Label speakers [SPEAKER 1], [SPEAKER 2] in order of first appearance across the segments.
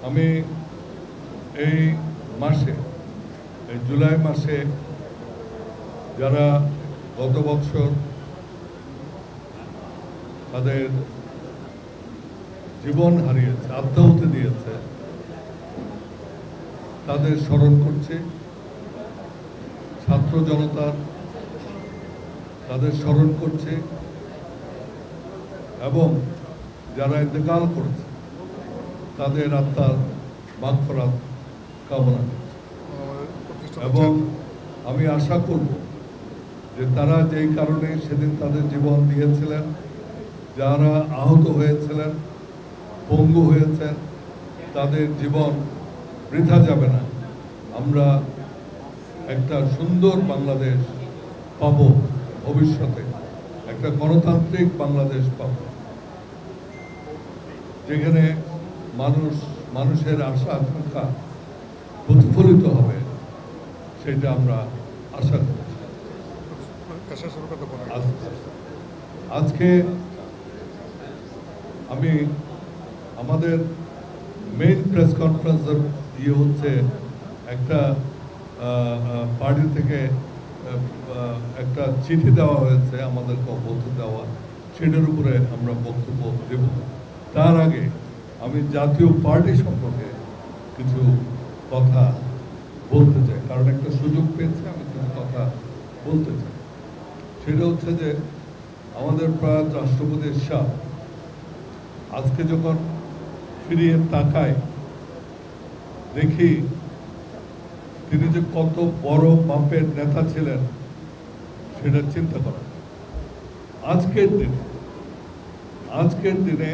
[SPEAKER 1] আমি এই মাসে, এই জুলাই মাসে যারা গত বছর তাদের জীবন হারিয়েছে, আত্মাহুতি দিয়েছে, তাদের স্মরণ করছে। ছাত্র জনতার তাদের স্মরণ করছে এবং যারা ইন্তেকাল করেছে তাদের আত্মার মাগফিরাত কামনা করছে। এবং আমি আশা করব যে তারা যেই কারণে সেদিন তাদের জীবন দিয়েছিলেন, যারা আহত হয়েছিলেন, পঙ্গু হয়েছেন, তাদের জীবন বৃথা যাবে না। আমরা একটা সুন্দর বাংলাদেশ পাব, ভবিষ্যতে একটা গণতান্ত্রিক বাংলাদেশ পাব, যেখানে মানুষের আশা আকাঙ্ক্ষা প্রতিফলিত হবে, সেটা আমরা আশা করছি। আজকে আমি আমাদের মেইন প্রেস কনফারেন্সের হচ্ছে একটা পার্টি থেকে একটা চিঠি দেওয়া হয়েছে আমাদেরকে বলতে দেওয়া, সেটার উপরে আমরা বক্তব্য দেব। তার আগে আমি জাতীয় পার্টি সম্পর্কে কিছু কথা বলতে চাই, কারণ একটা সুযোগ পেয়েছে, আমি কিছু কথা বলতে চাই। সেটা হচ্ছে যে আমাদের প্রয়াত রাষ্ট্রপতি শাহ আজকে যখন ফিরিয়ে তাকায়, দেখি তিনি যে কত বড় মাপের নেতা ছিলেন সেটা চিন্তা করা। আজকের দিনে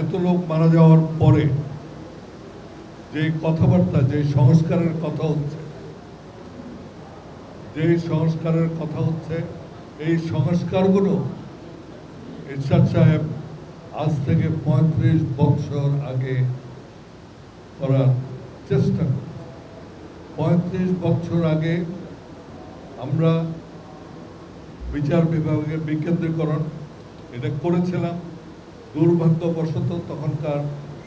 [SPEAKER 1] এত লোক মারা যাওয়ার পরে যে কথাবার্তা, যে সংস্কারের কথা হচ্ছে, এই সংস্কারগুলো এরশাদ সাহেব আজ থেকে 35 বছর আগে করার চেষ্টা করি। 35 বছর আগে আমরা বিচার বিভাগের বিকেন্দ্রীকরণ এটা করেছিলাম। দুর্ভাগ্যবশত তখনকার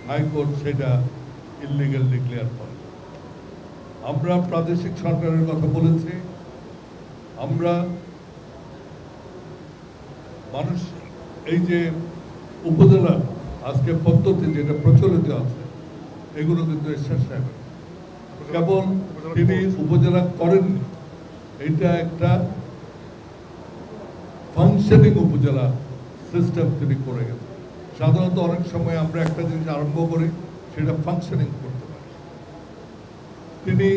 [SPEAKER 1] হাইকোর্ট সেটা ইললিগ্যাল ডিক্লেয়ার করে। আমরা প্রাদেশিক সরকারের কথা বলেছি। আমরা মানুষ এই যে উপজেলা আজকে পদ্ধতি যেটা প্রচলিত আছে, এগুলো কিন্তু এরশাদ সাহেব কেবল তিনি উপজেলা করেননি, এটা একটা ফাংশনিং উপজেলা সিস্টেম তিনি করে গেছেন। সাধারণত অনেক সময় আমরা একটা জিনিস আরম্ভ করি, সেটা ফাংশনিং করতে পারি। তিনি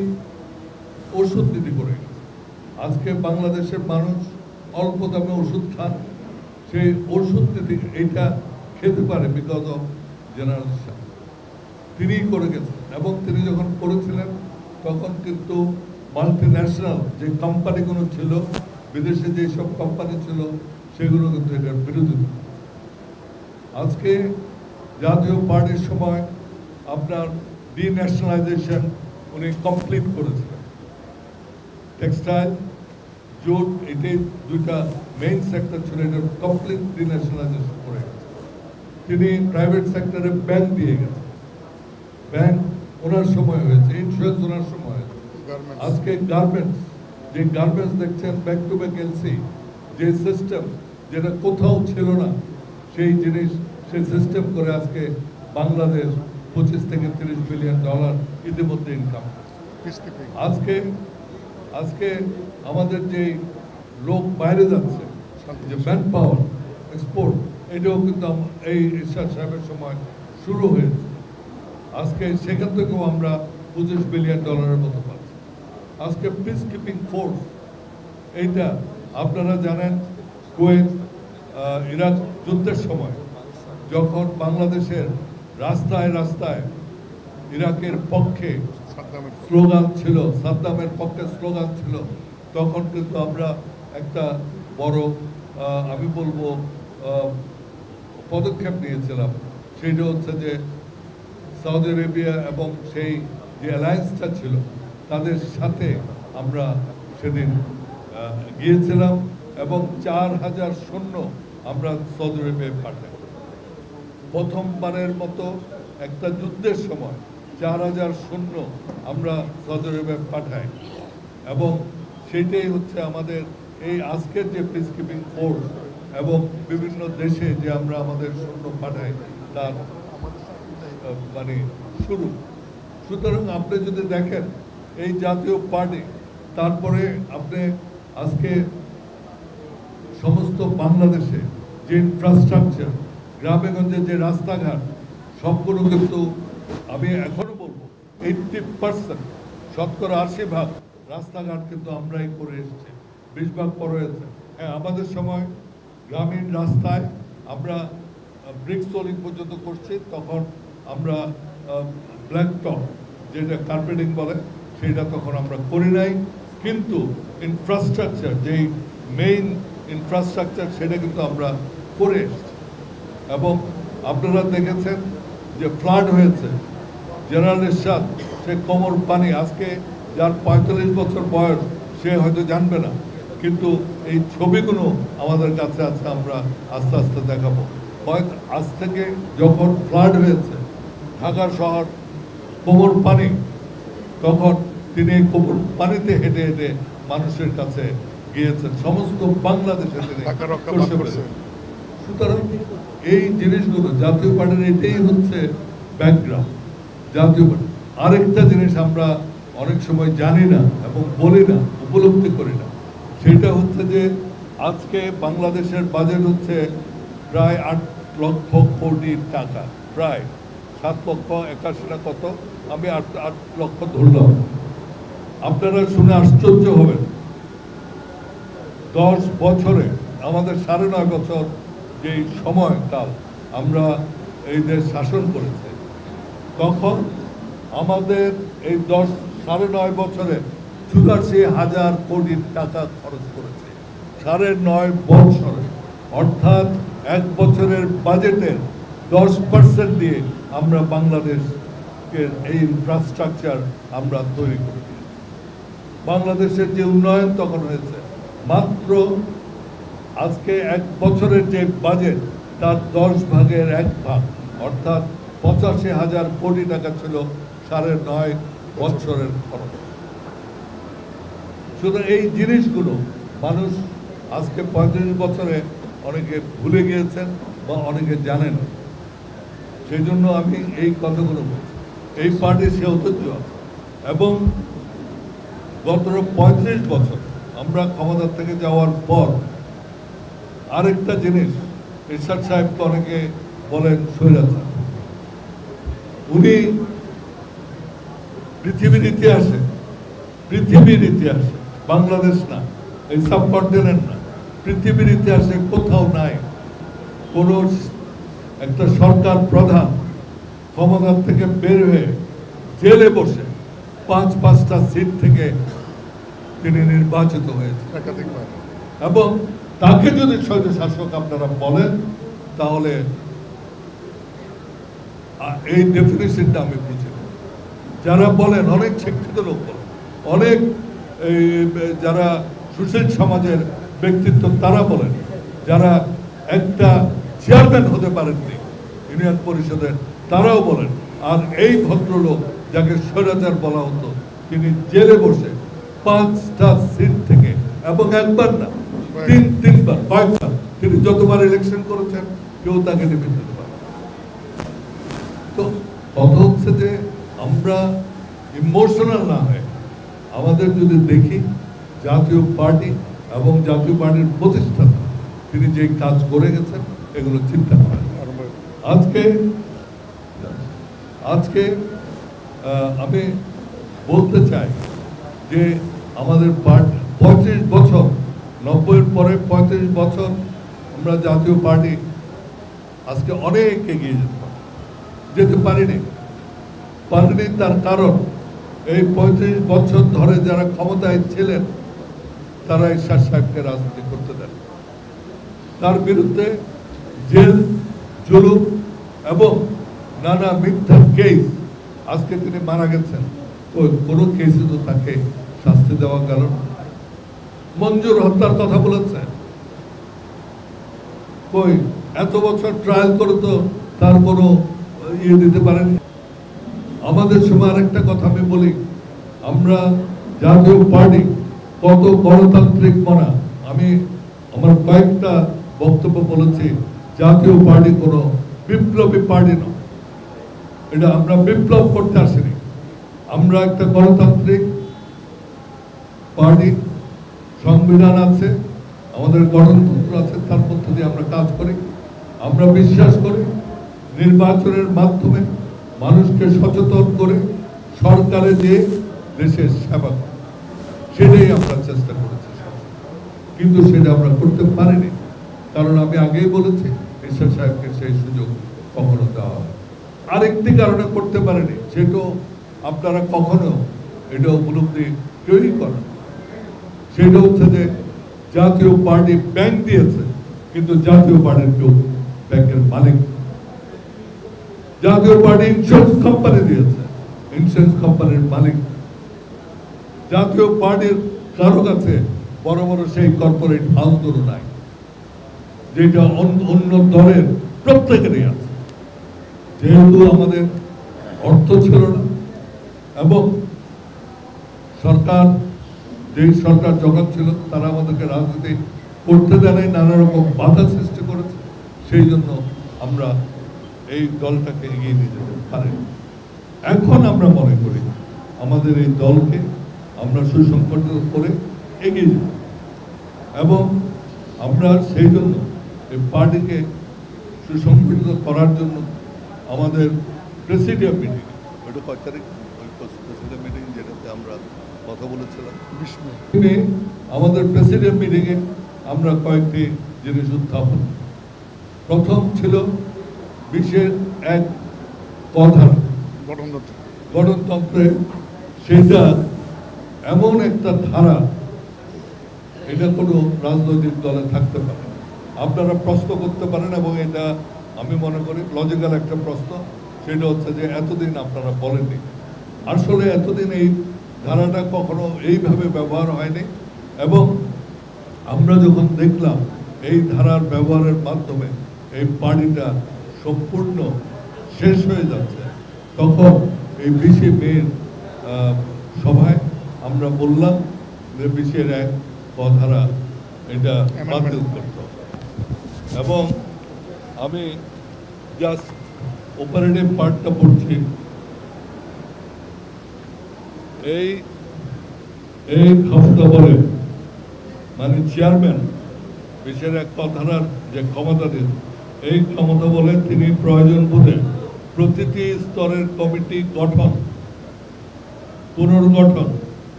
[SPEAKER 1] ওষুধ নীতি করে গেছেন। আজকে বাংলাদেশের মানুষ অল্প দামে ওষুধ খান, সেই ওষুধ নীতি এইটা খেতে পারে বিকজ অফ জেনারেল শাহ। তিনিই করে গেছেন। এবং তিনি যখন করেছিলেন তখন কিন্তু মাল্টি ন্যাশনাল যে কোম্পানিগুলো ছিল, বিদেশে যেসব কোম্পানি ছিল, সেগুলো কিন্তু এটার বিরোধিতা। আজকে জাতীয় পার্টির সময় আপনার ডিন্যাশনালাইজেশন উনি কমপ্লিট করেছিলেন। টেক্সটাইল, জুট, এটাই দুইটা মেইন সেক্টর ছিল, এটা কমপ্লিট ডিন্যাশনালাইজেশন করে গেছে। তিনি প্রাইভেট সেক্টরে ব্যাংক দিয়ে গেছেন। ব্যাংক ওনার সময় হয়েছে, ইন্স্যুরেন্স ওনার সময় হয়েছে। আজকে গার্মেন্টস, যে গার্মেন্টস দেখছেন ব্যাক টু ব্যাক এলসি, যে সিস্টেম যেটা কোথাও ছিল না, সেই জিনিস সেই সিস্টেম করে আজকে বাংলাদেশ 25 থেকে 30 বিলিয়ন ডলার ইতিমধ্যে ইনকাম। আজকে আমাদের যে লোক বাইরে যাচ্ছে, যে ম্যান পাওয়ার এক্সপোর্ট, এটাও কিন্তু এই এরশাদ সাহেবের সময় শুরু হয়েছে। আজকে সেখান থেকেও আমরা 25 বিলিয়ন ডলারের মতো পাচ্ছি। আজকে পিস কিপিং ফোর্স, এইটা আপনারা জানেন, কুয়েত ইরাক যুদ্ধের সময় যখন বাংলাদেশের রাস্তায় রাস্তায় ইরাকের পক্ষে স্লোগান ছিল, সাদ্দামের পক্ষে স্লোগান ছিল, তখন কিন্তু আমরা একটা বড় আমি বলবো পদক্ষেপ নিয়েছিলাম। সেটা হচ্ছে যে সৌদি আরবিয়া এবং সেই যে অ্যালায়েন্সটা ছিল তাদের সাথে আমরা সেদিন গিয়েছিলাম এবং 4000 সৈন্য আমরা সৌদি আরবে পাঠাই। প্রথমবারের মতো একটা যুদ্ধের সময় 4000 সৈন্য আমরা সৌদি আরবে পাঠাই, এবং সেটাই হচ্ছে আমাদের এই আজকের যে পিস কিপিং ফোর্স এবং বিভিন্ন দেশে যে আমরা আমাদের সৈন্য পাঠাই তার মানে শুরু। সুতরাং আপনি যদি দেখেন এই জাতীয় পার্টি, তারপরে আপনি আজকে সমস্ত বাংলাদেশে যে ইনফ্রাস্ট্রাকচার, গ্রামেগঞ্জে যে রাস্তাঘাট, সবগুলো কিন্তু আমি এখনো বলবো 80%, শতকরা 80% রাস্তাঘাট কিন্তু আমরাই করে এসেছি, 20% পরে হয়েছে। হ্যাঁ, আমাদের সময় গ্রামীণ রাস্তায় আমরা ব্রিক সোলিং পর্যন্ত করছি, তখন আমরা ব্ল্যাক টপ যেটা কার্পেটিং বলে সেটা তখন আমরা করি নাই, কিন্তু ইনফ্রাস্ট্রাকচার যেই মেইন ইনফ্রাস্ট্রাকচার সেটা কিন্তু আমরা করে এসেছি। এবং আপনারা দেখেছেন যে ফ্লাড হয়েছে, জেনারেল এরশাদ সে কোমর পানি, আজকে যার 45 বছর বয়স সে হয়তো জানবে না, কিন্তু এই ছবিগুলো আমাদের কাছে আছে, আমরা আস্তে আস্তে দেখাবো। হয়তো আজ থেকে যখন ফ্লাড হয়েছে ঢাকা শহর কোমর পানি, তখন তিনি এই কোমর পানিতে হেঁটে হেঁটে মানুষের কাছে গিয়েছেন, সমস্ত বাংলাদেশে তিনি। সুতরাং এই জিনিসগুলো জাতীয় পার্টির এটাই হচ্ছে ব্যাকগ্রাউন্ড। জাতীয় পার্টি আরেকটা জিনিস আমরা অনেক সময় জানি না এবং বলি না, উপলব্ধি করি না, সেটা হচ্ছে যে আজকে বাংলাদেশের বাজেট হচ্ছে প্রায় 8 লক্ষ কোটি টাকা, প্রায় 7,81,000 না কত, আমি 8 লক্ষ ধরলাম। আপনারা শুনে আশ্চর্য হবেন, 10 বছরে আমাদের 9.5 বছর যে সময়কাল আমরা এই দেশ শাসন করেছে, তখন আমাদের এই 9.5 বছরে 84,000 কোটি টাকা খরচ করেছে, 9.5 বছরে। অর্থাৎ 1 বছরের বাজেটের 10% দিয়ে আমরা বাংলাদেশকে এই ইনফ্রাস্ট্রাকচার আমরা তৈরি করে দিয়েছি। বাংলাদেশের যে উন্নয়ন তখন হয়েছে মাত্র আজকে 1 বছরের যে বাজেট তার 10 ভাগের 1 ভাগ, অর্থাৎ 85,000 কোটি টাকা ছিল 9.5 বছরের খরচ। সুতরাং এই জিনিসগুলো মানুষ আজকে 35 বছরে অনেকে ভুলে গিয়েছেন বা অনেকে জানেন। সেই জন্য আমি এই কথাগুলো বলছি, এই পার্টির সে ঐতিহ্য আছে। এবং গত 35 বছর আমরা ক্ষমতা থেকে যাওয়ার পর আরেকটা জিনিস, এরশাদ সাহেবকে অনেকে বলেন স্বৈরাচার, উনি পৃথিবীর ইতিহাসে বাংলাদেশ না, এই সাবকন্টিনেন্ট না, পৃথিবীর ইতিহাসে কোথাও নাই কোন একটা সরকার প্রধান ক্ষমতা থেকে বের হয়ে জেলে বসে 5-5টা সিট থেকে তিনি নির্বাচিত হয়েছে এবং তাকে যদি স্বৈর শাসক আপনারা বলেন, তাহলে এই ডেফিনিশনটা আমি বুঝি। যারা বলেন, অনেক শিক্ষিত লোক বলেন, অনেক যারা সুশীল সমাজের ব্যক্তিত্ব তারা বলেন, যারা একটা চেয়ারম্যান হতে পারেননি ইউনিয়ন পরিষদের, তারাও বলেন। আর এই ভদ্রলোক যাকে স্বৈরাচার বলা হতো, তিনি জেলে বসে 5টা সিট থেকে, এবং একবার না 3-3বার, কয়েকবার তিনি যতবার ইলেকশন করেছেন কেউ তাকে ডিফিট দিতে পারে। তো কথা হচ্ছে যে আমরা ইমোশনাল না হয়, আমাদের যদি দেখি জাতীয় পার্টি এবং জাতীয় পার্টির প্রতিষ্ঠাতা তিনি যে কাজ করে গেছেন, এগুলো চিন্তা করেন। আজকে আমি বলতে চাই যে আমাদের পার্টি 35 বছর, 90-এর পরে 35 বছর আমরা জাতীয় পার্টি আজকে অনেক এগিয়ে যেতে পারিনি। তার কারণ এই 35 বছর ধরে যারা ক্ষমতায় ছিলেন তারা এরশাদ সাহেবকে রাজনীতি করতে দেন। তার বিরুদ্ধে জেল, জুলুম এবং নানা মিথ্যা কেস, আজকে তিনি মারা গেছেন, কোনো কেসে তো তাকে শাস্তি দেওয়া গেল না। মঞ্জুর হত্যার কথা বলেছেন, কই এত বছর ট্রায়াল করে তো তার কোনো ইয়ে দিতে পারেন। আমাদের সময় আরেকটা কথা আমি বলি, আমরা জাতীয় পার্টি কত গণতান্ত্রিক মনা, আমি আমার কয়েকটা বক্তব্য বলেছি, জাতীয় পার্টি কোনো বিপ্লবী পার্টি নয়, এটা আমরা বিপ্লব করতে আসিনি। আমরা একটা গণতান্ত্রিক পার্টি, সংবিধান আছে, আমাদের গণতন্ত্র আছে, তার মধ্য দিয়ে আমরা কাজ করি। আমরা বিশ্বাস করি নির্বাচনের মাধ্যমে মানুষকে সচেতন করে সরকারে যে দেশের সেবা করে, সেটাই আমরা চেষ্টা করেছি, কিন্তু সেটা আমরা করতে পারিনি। কারণ আমি আগেই বলেছি, ঈশ্বর সাহেবকে সেই সুযোগ কখনো দেওয়া হয়। আরেকটি কারণে করতে পারেনি, সেটাও আপনারা কখনো এটা উপলব্ধি কেউই করেন, সেটা হচ্ছে যে জাতীয় পার্টি ব্যাংক দিয়েছে, কিন্তু জাতীয় পার্টির কেউ ব্যাংকের মালিক। জাতীয় পার্টি ইন্স্যুরেন্স কোম্পানি দিয়েছে, ইন্স্যুরেন্স কোম্পানির মালিক। জাতীয় পার্টির কারো কাছে বড় বড় সেই কর্পোরেট হাউসগুলো নাই, যেটা অন্য দলের প্রত্যেকেরই আছে। যেহেতু আমাদের অর্থ ছিল না এবং সরকার, যেই সরকার জগৎ ছিল, তারা আমাদেরকে রাজনীতি করতে দেয় নাই, নানা রকম বাধা সৃষ্টি করেছে, সেই জন্য আমরা এই দলটাকে এগিয়ে নিয়ে যেতে পারি। এখন আমরা মনে করি আমাদের এই দলকে আমরা সুসংগঠিত করে এগিয়ে যেতে, এবং আমরা সেই জন্য এই পার্টিকে সুসংগঠিত করার জন্য আমাদের প্রেসিডিয়াম মিটিং, ওইটা কয় তারিখ, ওই প্রেসিডিয়াম মিটিং যেটাতে আমরা কথা বলেছিলাম, আমাদের প্রেসিডিয়াম মিটিংয়ে আমরা কয়েকটি জিনিস উত্থাপন। প্রথম ছিল 20-1 কথা গণতন্ত্রে, সেটা এমন একটা ধারা, এটা কোনো রাজনৈতিক দলে থাকতে পারে। আপনারা প্রশ্ন করতে পারেন, এবং এটা আমি মনে করি লজিক্যাল একটা প্রশ্ন, সেটা হচ্ছে যে এতদিন আপনারা বলেননি। আসলে এতদিন এই ধারাটা কখনো এইভাবে ব্যবহার হয়নি, এবং আমরা যখন দেখলাম এই ধারার ব্যবহারের মাধ্যমে এই পার্টিটা সম্পূর্ণ শেষ হয়ে যাচ্ছে, তখন এই 20 মের সভায় আমরা বললাম যে 20-1 ধারা এটা বাতিল করতে হবে। এবং আমি জাস্ট অপারেটিভ পার্টটা পড়ছি। এই ক্ষমতা বলে, মানে চেয়ারম্যান 20-1 ধারার যে ক্ষমতা দিন, এই ক্ষমতা বলে তিনি প্রয়োজন বোধে প্রতিটি স্তরের কমিটি গঠন, পুনর্গঠন,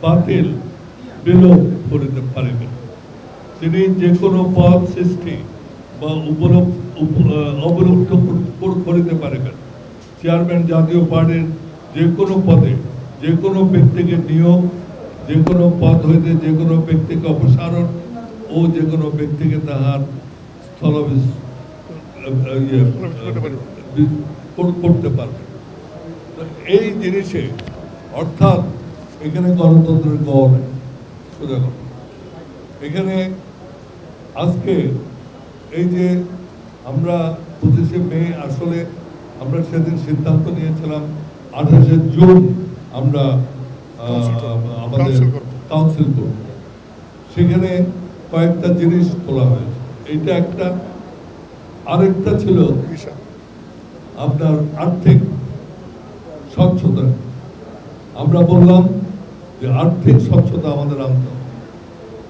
[SPEAKER 1] বাতিল, বিলোপ করিতে পারিবেন। তিনি যে কোনো পদ সৃষ্টি বা অবলুপ্ত করিতে পারিবেন। চেয়ারম্যান জাতীয় পার্টির যে কোনো পদে যে কোনো ব্যক্তিকে নিয়োগ, যে কোনো পদ হইতে যে কোনো ব্যক্তিকে অপসারণ ও যে কোনো ব্যক্তিকে তাহার স্থলাভিষ করতে পারবে। এই জিনিসে অর্থাৎ এখানে গণতন্ত্রের গড় নেই, সোজা কথা। এখানে আজকে এই যে আমরা 25শে মে, আসলে আমরা সেদিন সিদ্ধান্ত নিয়েছিলাম 28শে জুন আমরা আমাদের কাউন্সিল করব। সেখানে কয়েকটা জিনিস তোলা হয়েছে, এইটা একটা। আরেকটা ছিল আপনার আর্থিক স্বচ্ছতা। আমরা বললাম যে আর্থিক স্বচ্ছতা আমাদের আনতে হবে,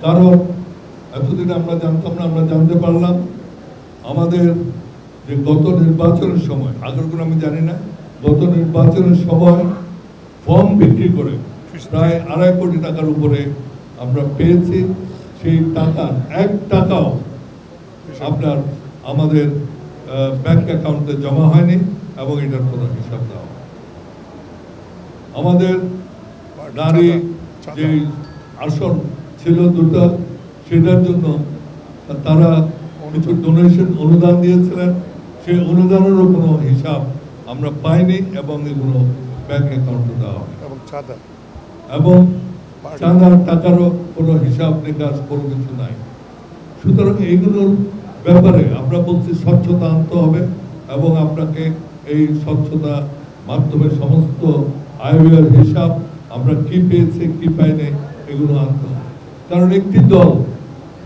[SPEAKER 1] কারণ এতদিন আমরা জানতাম না, আমরা জানতে পারলাম আমাদের যে গত নির্বাচনের সময়, আগেরগুলো আমি জানি না, গত নির্বাচনের সময় ফর্ম বিক্রি করে প্রায় 2.5 কোটি টাকার উপরে আমরা পেয়েছি। সেই টাকা 1 টাকাও আপনার আমাদের ব্যাংক অ্যাকাউন্টে জমা হয়নি, এবং এটার কোনো হিসাব দেওয়া। আমাদের নারী যে আসন ছিল 2টা, সেটার জন্য তারা কিছু ডোনেশন, অনুদান দিয়েছিলেন, সেই অনুদানেরও কোনো হিসাব আমরা পাইনি, এবং এগুলো ব্যাংক অ্যাকাউন্টে দেওয়া হয়, এবং চাঁদার টাকারও কোনো হিসাব নিকাশ, কোনো কিছু নাই। সুতরাং এইগুলোর ব্যাপারে আমরা বলছি স্বচ্ছতা আনতে হবে, এবং আপনাকে এই স্বচ্ছতা মাধ্যমে সমস্ত আয়ব্যয়ের হিসাব আমরা কি পেয়েছি কি পাইনি এগুলো আনতে হবে। কারণ একটি দল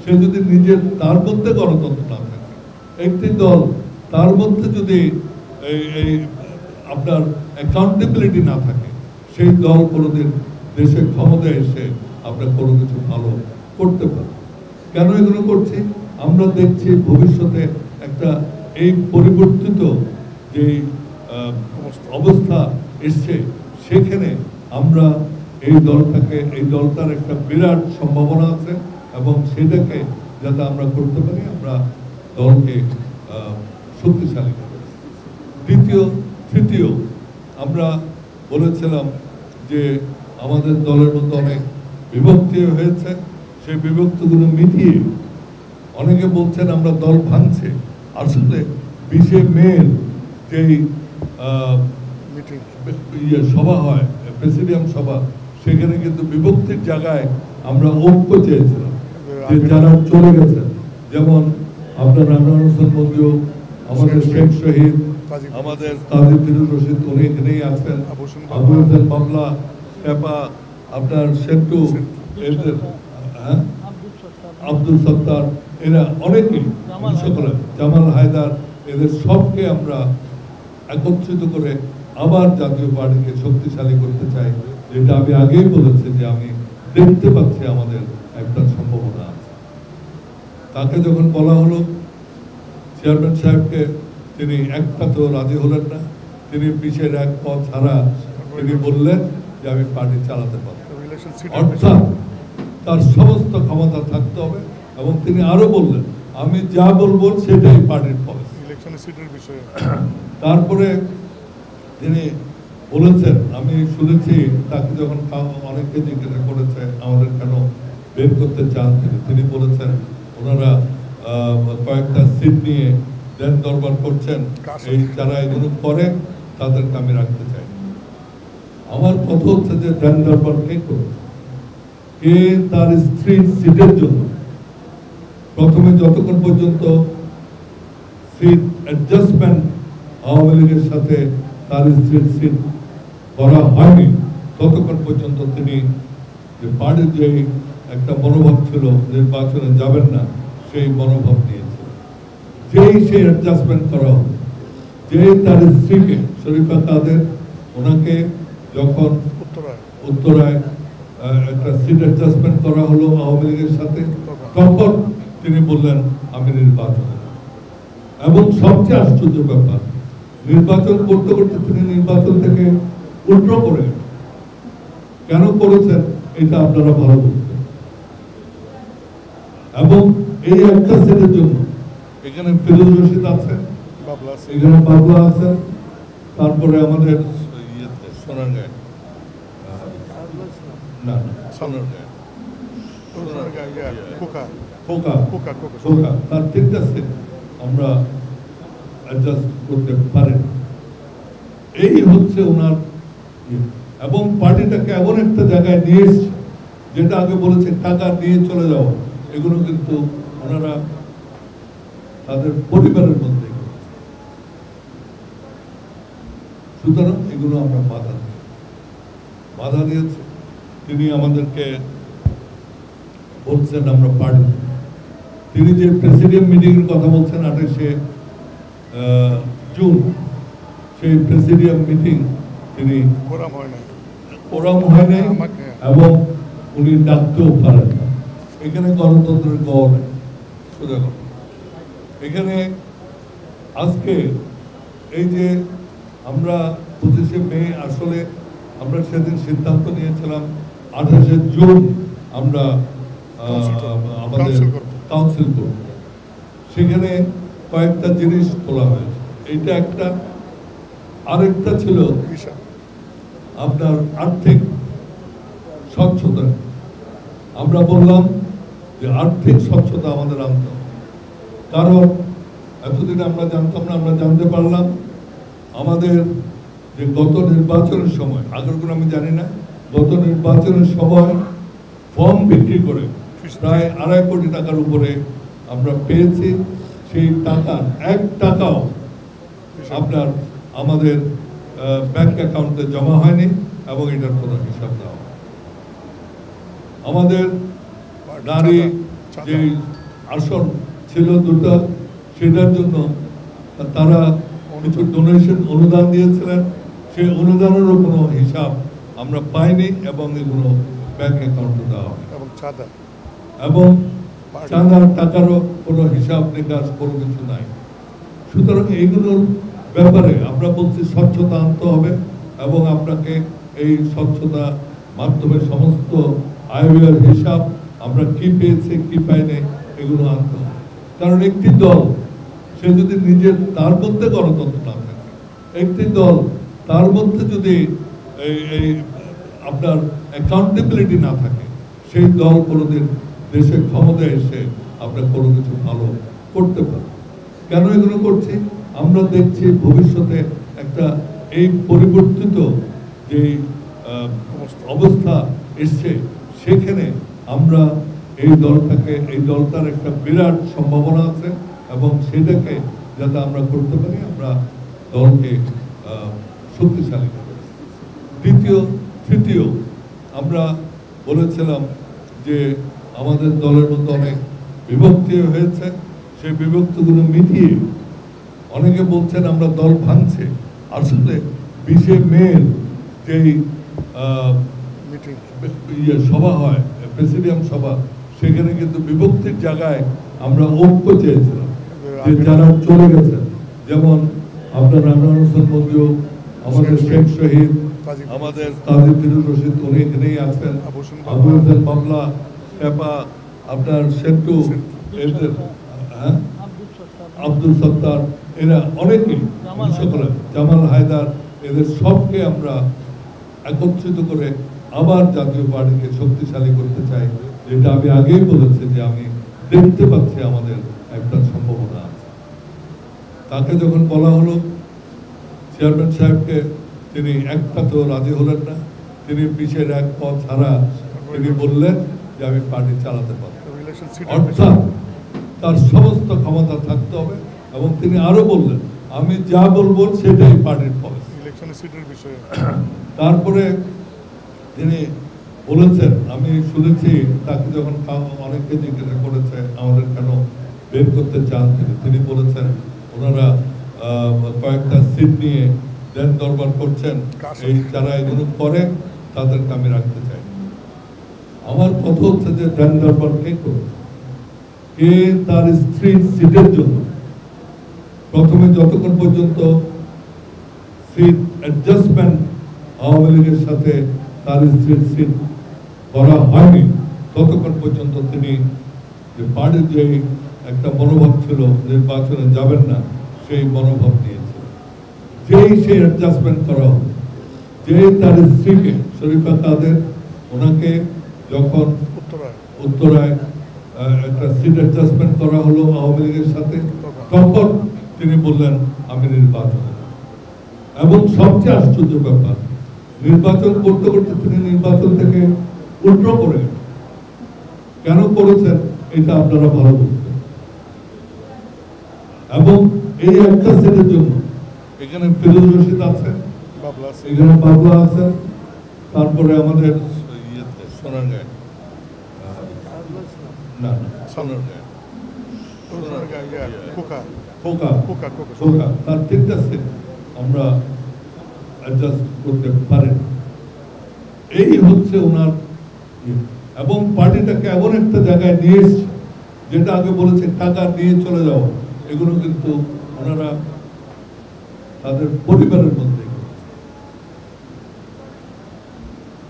[SPEAKER 1] সে যদি নিজের তার মধ্যে গণতন্ত্র না থাকে, একটি দল তার মধ্যে যদি এই আপনার অ্যাকাউন্টেবিলিটি না থাকে, সেই দল কোনোদিন দেশের ক্ষমতায় এসে আমরা কোনো কিছু ভালো করতে পারি। কেন এগুলো করছি? আমরা দেখছি ভবিষ্যতে একটা এই পরিবর্তিত যে অবস্থা এসছে, সেখানে আমরা এই দলটার একটা বিরাট সম্ভাবনা আছে এবং সেটাকে যাতে আমরা করতে পারি, আমরা দলকে শক্তিশালী করতে। তৃতীয় আমরা বলেছিলাম যে আমাদের দলের মধ্যে অনেক বিভক্তি হয়েছে, সেই বিভক্তিগুলো মিটিয়ে, অনেকে বলছেন আমরা দল ভাঙছে, আসলে 20 মের যেই সভা হয়, প্রেসিডিয়াম সভা, সেখানে কিন্তু বিভক্তির জায়গায় আমরা ঐক্য চেয়েছিলাম যে যারা চলে গেছেন, যেমন আপনার রান্নার হোসেন মঞ্জু, আমাদের শেখ শহীদ, আমাদের কাজী ফিরোজ রশিদ, উনি এখানেই আছেন, আবু হোসেন মামলা, টেপা, আপনার সেন্টু, এদের আব্দুল সত্তার, এরা অনেকেই, সকলে, জামাল হায়দার, এদের সবকে আমরা একত্রিত করে আবার জাতীয় পার্টিকে শক্তিশালী করতে চাই, যেটা আমি আগেই বলেছি যে আমি দেখতে পাচ্ছি আমাদের একটা সম্ভাবনা আছে। তাকে যখন বলা হলো চেয়ারম্যান সাহেবকে, তিনি একটাতেও রাজি হলেন না। তিনি 20-এর এক পদ ছাড়া তিনি বললেন যে আমি পার্টি চালাতে পারব, অর্থাৎ তার সমস্ত ক্ষমতা থাকতে হবে। এবং তিনি আরো বললেন আমি যা বলবো সেটাই পার্টির পলিসি। তারপরে তিনি বলেছেন, আমি শুনেছি তাকে যখন অনেকে জিজ্ঞাসা করেছে আমাদের কেন বের করতে চান, তিনি বলেছেন ওনারা কয়েকটা সিট নিয়ে দেন দরবার করছেন, এই যারা এগুলো করে তাদেরকে আমি রাখতে চাই। আমার কথা হচ্ছে যে দেন দরবার কে করে? কে তার স্ত্রীর সিটের জন্য প্রথমে যতক্ষণ পর্যন্ত সিট অ্যাডজাস্টমেন্ট আওয়ামী লীগের সাথে তার স্ত্রীর সিট করা হয়নি, ততক্ষণ পর্যন্ত তিনি যে পার্টির যে একটা মনোভাব ছিল নির্বাচনে যাবেন না, সেই মনোভাব নিয়েছে। যেই সেই অ্যাডজাস্টমেন্ট করা হবে, যে তার স্ত্রীকে শরীফা কাদের, ওনাকে যখন উত্তরায় একটা সিট অ্যাডজাস্টমেন্ট করা হলো আওয়ামী লীগের সাথে, তখন তিনি বললেন আমি নির্বাচন। এবং সবচেয়ে আশ্চর্য ব্যাপার, নির্বাচন করতে করতে তিনি নির্বাচন থেকে উল্টো করে কেন করেছেন এটা আপনারা ভালো বুঝবেন। এবং এই একটা সিটের জন্য এখানে ফিরোজ রশিদ আছেন, এখানে বাবলা আছেন, তারপরে আমাদের সোনারগাঁয় না সোনারগাঁয় তার 3টা সিট আমরা অ্যাডজাস্ট করতে পারেন। এই হচ্ছে ওনার। এবং পার্টিটাকে এমন একটা জায়গায় নিয়ে এসছে, যেটা আগে বলেছে টাকা নিয়ে চলে যাওয়া, এগুলো কিন্তু ওনারা তাদের পরিবারের মধ্যে। সুতরাং এগুলো আমরা বাধা দিয়েছি। তিনি আমাদেরকে বলছেন আমরা পার্টি, তিনি যে প্রেসিডিয়াম মিটিং এর কথা বলছেন 28শে জুন, সেই প্রেসিডিয়াম মিটিং তিনি কোরাম হয় নাই এবং উনি ডাকতেও পারেন না। এখানে গণতন্ত্রের গড় নেই। সোজা কথা, এখানে আজকে এই যে আমরা 25শে মে, আসলে আমরা সেদিন সিদ্ধান্ত নিয়েছিলাম 28শে জুন আমরা আমাদের কাউন্সিল করব। সেখানে কয়েকটা জিনিস তোলা হয়েছে, এইটা একটা। আরেকটা ছিল আপনার আর্থিক স্বচ্ছতা। আমরা বললাম যে আর্থিক স্বচ্ছতা আমাদের আনতে হবে, কারণ এতদিন আমরা জানতাম না, আমরা জানতে পারলাম আমাদের যে গত নির্বাচনের সময়, আগেরগুলো আমি জানি না, গত নির্বাচনের সময় ফর্ম বিক্রি করে প্রায় 2.5 কোটি টাকার উপরে আমরা পেয়েছি। সেই টাকার 1 টাকাও আপনার আমাদের ব্যাংক অ্যাকাউন্টে জমা হয়নি এবং এটার কোনো হিসাব দেওয়া হয়। আমাদের নারী যে আসন ছিল দুটো, সেটার জন্য তারা কিছু ডোনেশন অনুদান দিয়েছিলেন, সেই অনুদানেরও কোনো হিসাব আমরা পাইনি এবং এগুলো ব্যাংক অ্যাকাউন্টে দেওয়া হয় এবং চাঁদার টাকারও কোনো হিসাব নিকাশ কোনো কিছু নাই। সুতরাং এইগুলোর ব্যাপারে আমরা বলছি স্বচ্ছতা আনতে হবে এবং আপনাকে এই স্বচ্ছতা মাধ্যমে সমস্ত আয় ব্যয়ের হিসাব আমরা কি পেয়েছি কি পাইনি এগুলো আনতে হবে। কারণ একটি দল সে যদি নিজের তার মধ্যে গণতন্ত্র না থাকে, একটি দল তার মধ্যে যদি এই আপনার অ্যাকাউন্টেবিলিটি না থাকে, সেই দল কোনোদিন দেশের ক্ষমতায় এসে আমরা কোনো কিছু ভালো করতে পারি। কেন এগুলো করছি? আমরা দেখছি ভবিষ্যতে একটা এই পরিবর্তিত যে অবস্থা এসছে, সেখানে আমরা এই দলটার একটা বিরাট সম্ভাবনা আছে এবং সেটাকে যাতে আমরা করতে পারি, আমরা দলকে শক্তিশালী করব। তৃতীয় আমরা বলেছিলাম যে আমাদের দলের মধ্যে অনেক বিভক্তি হয়েছে, সেই বিভক্তিগুলো মিটিয়ে অনেকে বলছেন আমরা দল ভাঙছে। আসলে 20 মের যেই সভা হয়, প্রেসিডিয়াম সভা, সেখানে কিন্তু বিভক্তির জায়গায় আমরা ঐক্য চেয়েছিলাম যে যারা চলে গেছেন, যেমন আপনার রামনারায়ণ হোসেন মঞ্জু, আমাদের শেখ শহীদ, আমাদের কাজী ফিরোজ রশিদ, উনি এখানেই আছেন, আবু হোসেন মামলা, পেপা, আপনার সেন্টু, এদের আব্দুল সত্তার, এরা অনেকেই, সকলে, জামাল হায়দার, এদের সবকে আমরা একত্রিত করে আবার জাতীয় পার্টিকে শক্তিশালী করতে চাই, যেটা আমি আগেই বলেছি যে আমি দেখতে পাচ্ছি আমাদের একটা সম্ভাবনা আছে। তাকে যখন বলা হলো চেয়ারম্যান সাহেবকে, তিনি একটাতেও রাজি হলেন না। তিনি 20-এর এক পদ ছাড়া তিনি বললেন যে আমি পার্টি চালাতে পারব, অর্থাৎ তার সমস্ত ক্ষমতা থাকতে হবে। এবং তিনি আরো বললেন আমি যা বলবো সেটাই পার্টির পলিসি। তারপরে তিনি বলেছেন, আমি শুনেছি তাকে যখন অনেকে জিজ্ঞাসা করেছে আমাদের কেন বের করতে চান, তিনি বলেছেন ওনারা কয়েকটা সিট নিয়ে দেন দরবার করছেন, এই যারা এগুলো করে তাদেরকে আমি রাখতে চাই। আমার কথা হচ্ছে যে দেন দরবার কে করবে? কে তার স্ত্রীর সিটের জন্য প্রথমে যতক্ষণ পর্যন্ত সিট অ্যাডজাস্টমেন্ট আওয়ামী লীগের সাথে তার স্ত্রীর সিট করা হয়নি, ততক্ষণ পর্যন্ত তিনি যে পার্টির যে একটা মনোভাব ছিল নির্বাচনে যাবেন না, সেই মনোভাব নিয়েছিল। যেই সেই অ্যাডজাস্টমেন্ট করা হবে, যে তার স্ত্রীকে শরীফা কাদের, ওনাকে যখন উত্তরায় একটা সিট অ্যাডজাস্টমেন্ট করা হলো আওয়ামী লীগের সাথে, তখন তিনি বললেন আমি নির্বাচনে। এবং সবচেয়ে আশ্চর্য ব্যাপার, নির্বাচন করতে করতে তিনি নির্বাচন থেকে উল্টো করে কেন করেছেন এটা আপনারা ভালো বুঝবেন। এবং এই একটা সিটের জন্য এখানে ফিরোজ রশিদ আছে, এখানে বাবলা আছে, তারপরে আমাদের সোনারগাঁয় না সোনারগাঁয় তার 3টা সিট আমরা অ্যাডজাস্ট করতে পারেন। এই হচ্ছে ওনার। এবং পার্টিটাকে এমন একটা জায়গায় নিয়ে এসছে যেটা আগে বলেছে টাকা নিয়ে চলে যাওয়া, এগুলো কিন্তু ওনারা তাদের পরিবারের মধ্যে।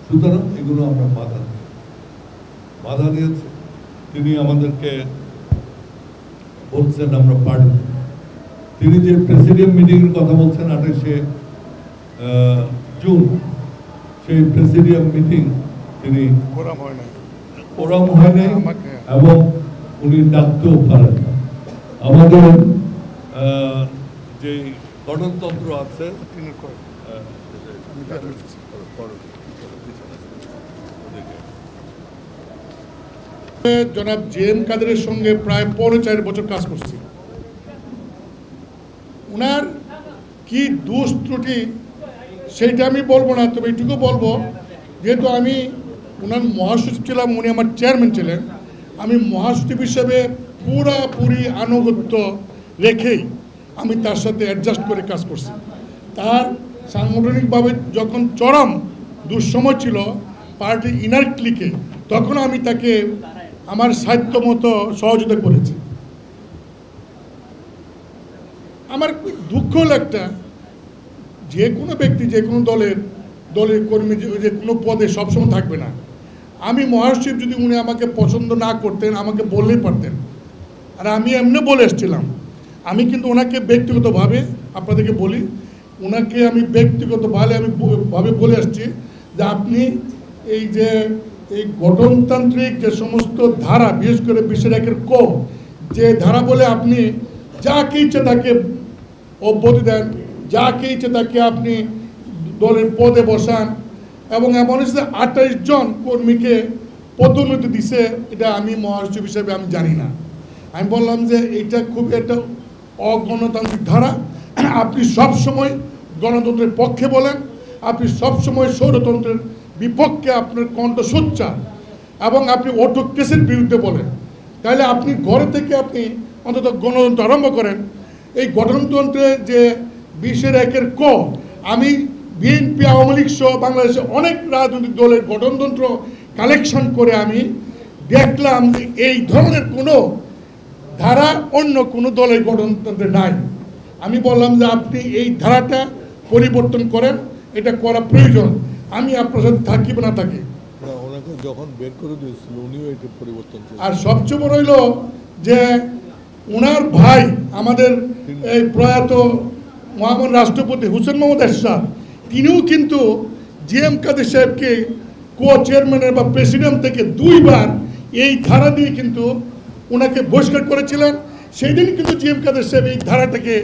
[SPEAKER 1] সুতরাং এগুলো আমরা বাধা দিয়েছি। তিনি আমাদেরকে বলছেন আমরা পার্টি, তিনি যে প্রেসিডিয়াম মিটিং এর কথা বলছেন 28শে জুন, সেই প্রেসিডিয়াম মিটিং তিনি কোরাম হয় নাই এবং উনি ডাকতেও পারেন না। আমাদের যে গণতন্ত্র আছে,
[SPEAKER 2] জনাব জে.এম. কাদেরের সঙ্গে প্রায় 4.5 বছর কাজ করছি। উনার কি দোষ ত্রুটি সেইটা আমি বলবো না, তবে এইটুকু বলবো, যেহেতু আমি ওনার মহাসচিব ছিলাম, উনি আমার চেয়ারম্যান ছিলেন, আমি মহাসচিব হিসেবে পুরাপুরি আনুগত্য রেখেই আমি তার সাথে অ্যাডজাস্ট করে কাজ করছি। তার সাংগঠনিকভাবে যখন চরম দুঃসময় ছিল পার্টি ইনার ক্লিকে, তখন আমি তাকে আমার সাধ্য মতো সহযোগিতা করেছি। আমার দুঃখ হলো একটা, যে কোনো ব্যক্তি যে কোনো দলের কর্মী যে কোনো পদে সবসময় থাকবে না। আমি মহাসচিব, যদি উনি আমাকে পছন্দ না করতেন আমাকে বললেই পারতেন, আর আমি এমনি বলে এসেছিলাম। আমি কিন্তু ওনাকে ব্যক্তিগতভাবে আপনাদেরকে বলি, ওনাকে আমি ব্যক্তিগতভাবে বলে আসছি যে আপনি এই গঠনতান্ত্রিক যে সমস্ত ধারা, বিশেষ করে 20-1 ক যে ধারা বলে আপনি যাকে ইচ্ছে তাকে অব্যাহতি দেন, যাকে ইচ্ছে তাকে আপনি দলের পদে বসান, এবং এমন হচ্ছে 28 জন কর্মীকে পদোন্নতি দিছে, এটা আমি মহাসচিব হিসেবে আমি জানি না। আমি বললাম যে এটা খুব একটা অগণতান্ত্রিক ধারা। আপনি সবসময় গণতন্ত্রের পক্ষে বলেন, আপনি সবসময় স্বৈরতন্ত্রের বিপক্ষে আপনার কণ্ঠ সোচ্চার, এবং আপনি অটোক্রেসির বিরুদ্ধে বলেন। তাহলে আপনি ঘরে থেকে আপনি অন্তত গণতন্ত্র আরম্ভ করেন। এই গঠনতন্ত্রে যে 20-1 ক, আমি বিএনপি, আওয়ামী লীগ সহ বাংলাদেশে অনেক রাজনৈতিক দলের গঠনতন্ত্র কালেকশন করে আমি দেখলাম যে এই ধরনের কোনো ধারা অন্য কোনো দলের গঠনতন্ত্রে নাই। আমি বললাম যে আপনি এই ধারাটা পরিবর্তন করেন, এটা করা প্রয়োজন। আমি আপনার সাথে থাকি বা না থাকি।
[SPEAKER 1] ওনাকে যখন বের করে দিয়েছিল উনিও এটা পরিবর্তন করেন।
[SPEAKER 2] আর সবচেয়ে বড় হইল যে ওনার ভাই আমাদের এই প্রয়াত মহামান্য রাষ্ট্রপতি হোসেন মোহাম্মদ এরশাদ, তিনিও কিন্তু জিএম কাদের সাহেবকে কো চেয়ারম্যানের বা প্রেসিডেন্ট থেকে 2 বার এই ধারা দিয়ে কিন্তু ওনাকে বহিষ্কার করেছিলেন। সেই দিন কিন্তু জিএম কাদের সাহেব এই ধারাটাকে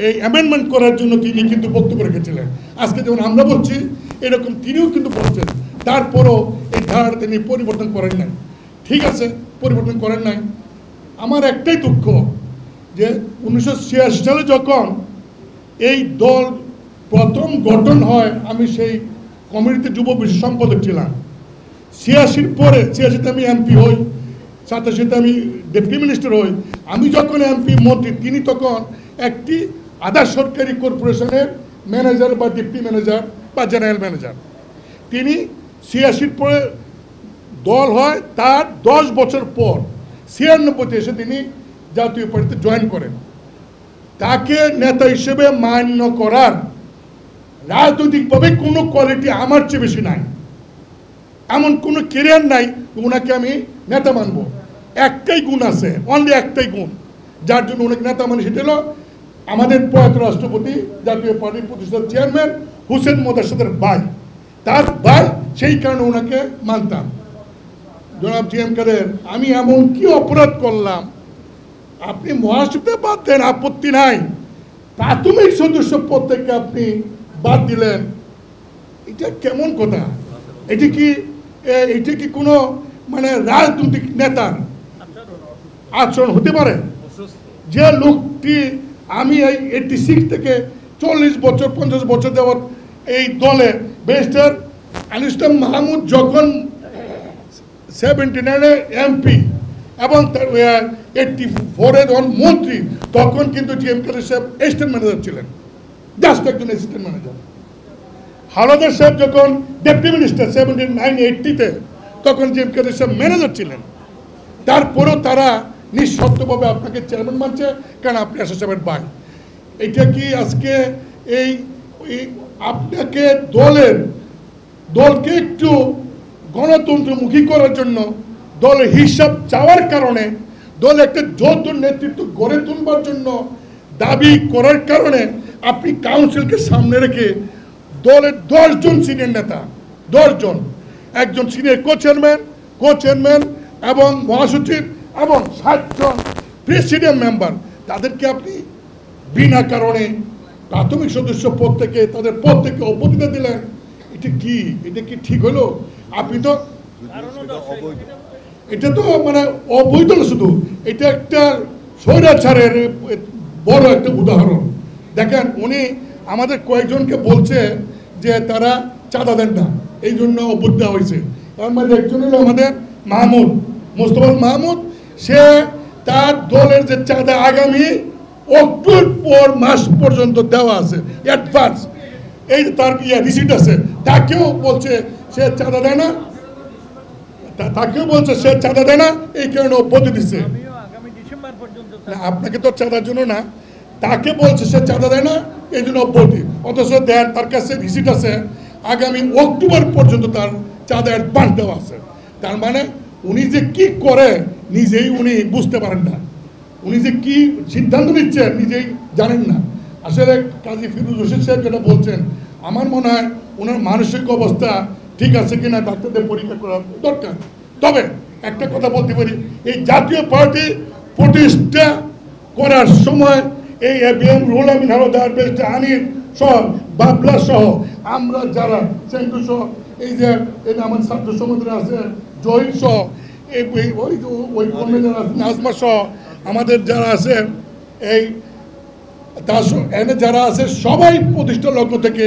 [SPEAKER 2] এই অ্যামেন্ডমেন্ট করার জন্য তিনি কিন্তু বক্তব্য রেখেছিলেন। আজকে যেমন আমরা বলছি, এরকম তিনিও কিন্তু বলছেন। তারপরও এই ধারাটা তিনি পরিবর্তন করেন নাই। ঠিক আছে, পরিবর্তন করেন নাই। আমার একটাই দুঃখ যে 1986 সালে যখন এই দল প্রথম গঠন হয়, আমি সেই কমিটিতে যুব বিষয় সম্পাদক ছিলাম। 86 পরে 86-তে আমি এমপি হই, 87-তে আমি ডেপুটি মিনিস্টার হই। আমি যখন এমপি মন্ত্রী, তিনি তখন একটি আধা সরকারি কর্পোরেশনের ম্যানেজার বা ডেপুটি ম্যানেজার বা জেনারেল ম্যানেজার। তিনি 86 পরে দল হয়, তার 10 বছর পর 96-তে এসে তিনি জাতীয় পার্টিতে জয়েন করেন। তাকে নেতা হিসেবে মান্য করার রাজনৈতিকভাবে কোনো কোয়ালিটি আমার চেয়ে বেশি নাই, এমন কোনো কেরিয়ার নাই ওনাকে আমি নেতা মানব। একটাই গুণ আছে, অনলি একটাই গুণ, যার জন্য ওনাকে নেতা মানে, সেটা হলো আমাদের প্রয়াত রাষ্ট্রপতি, জাতীয় পার্টির প্রতিষ্ঠাতা চেয়ারম্যান হোসেন মোহাম্মদ এরশাদের ভাই, তার ভাই, সেই কারণে ওনাকে মানতাম। জনাব জিএম কাদের, আমি এমন কি অপরাধ করলাম? আপনি মহাসচিবকে বাদ দেন, আপত্তি নাই, প্রাথমিক সদস্য পদ থেকে আপনি বাদ দিলেন, এটা কেমন কথা? এটি কি কোনো মানে রাজনৈতিক নেতার আচরণ হতে পারে? যে লোকটি, আমি এই 86 থেকে 40 বছর 50 বছর যাবৎ এই দলে, ব্যারিস্টার আনিস ইসলাম মাহমুদ যখন 79-এ এমপি এবং 84-এ যখন মন্ত্রী, তখন কিন্তু জিএম কাদের সাহেব অ্যাসিস্ট্যান্ট ম্যানেজার ছিলেন, জাস্ট একজন অ্যাসিস্ট্যান্ট ম্যানেজার। হাওলাদার সাহেব যখন ডেপুটি মিনিস্টার 79-80-তে, তখন জিএম কাদের সাহেব ম্যানেজার ছিলেন। তারপরেও তারা নিঃশর্তভাবে আপনাকে চেয়ারম্যান মানছে, কারণ আপনি এরশাদ সাহেবের ভাই। এটা কি আজকে এই আপনাকে দলকে একটু গণতন্ত্রমুখী করার জন্য, দলের হিসাব চাওয়ার কারণে, দল একটা যৌথ নেতৃত্ব গড়ে তুলবার জন্য দাবি করার কারণে আপনি কাউন্সিলকে সামনে রেখে দলের 10 জন সিনিয়র নেতা, 10 জন, একজন সিনিয়র কো-চেয়ারম্যান এবং মহাসচিব এবং 7 জন প্রেসিডিয়াম মেম্বার, তাদেরকে আপনি বিনা কারণে প্রাথমিক সদস্য পদ থেকে তাদের পদ থেকে অব্যাহতি দিলেন। এটা কি ঠিক হলো? আপনি তো, এটা তো মানে অবৈধ না শুধু, এটা একটা স্বৈরাচারের বড় একটা উদাহরণ। দেখেন, উনি আমাদের কয়েকজনকে বলছে যে তারা চাঁদা দেন না, এই জন্য অভ্যুত দেওয়া হয়েছে। তার মধ্যে একজন হলো আমাদের মাহমুদ, মোস্তফা মাহমুদ। সে তার দলের যে চাঁদা আগামী অক্টোবর মাস পর্যন্ত দেওয়া আছে অ্যাডভান্স, এই তার রিসিট আছে, তাকেও বলছে সে চাঁদা দেয় না, তাকেও বলছে সে চাঁদা দেয় না, এই কারণে অব্যাহতি দিচ্ছে। আপনাকে তো চাঁদার জন্য না, তাকে বলছে সে চাঁদা দেয় না, এই জন্য অব্যাহতি। অথচ দেন তার কাছে রিসিট আছে, আগামী অক্টোবর পর্যন্ত তার চাঁদা অ্যাডভান্স দেওয়া আছে। তার মানে উনি যে কি করে নিজেই উনি বুঝতে পারেন না, উনি যে কি সিদ্ধান্ত নিচ্ছেন নিজেই জানেন না। আসলে কাজী ফিরোজ হোসেন সাহেব যেটা বলছেন, আমার মনে হয় ওনার মানসিক অবস্থা ঠিক আছে কিনা ডাক্তারদের পরীক্ষা করা দরকার। তবে একটা কথা বলতে পারি, এই জাতীয় পার্টি প্রতিষ্ঠা করার সময় এই এবিএম রুহুল আমিন হাওলাদার, ব্যারিস্টার আনিস সহ, বাবলা সহ, আমরা যারা সেন্টু সহ, এই যে আমার ছাত্র সমাজের আছে জহির সহ, ওই কর্মী যারা আছে নাজমা সহ, আমাদের যারা আছে এই এনে যারা আছে, সবাই প্রতিষ্ঠা লক্ষ্য থেকে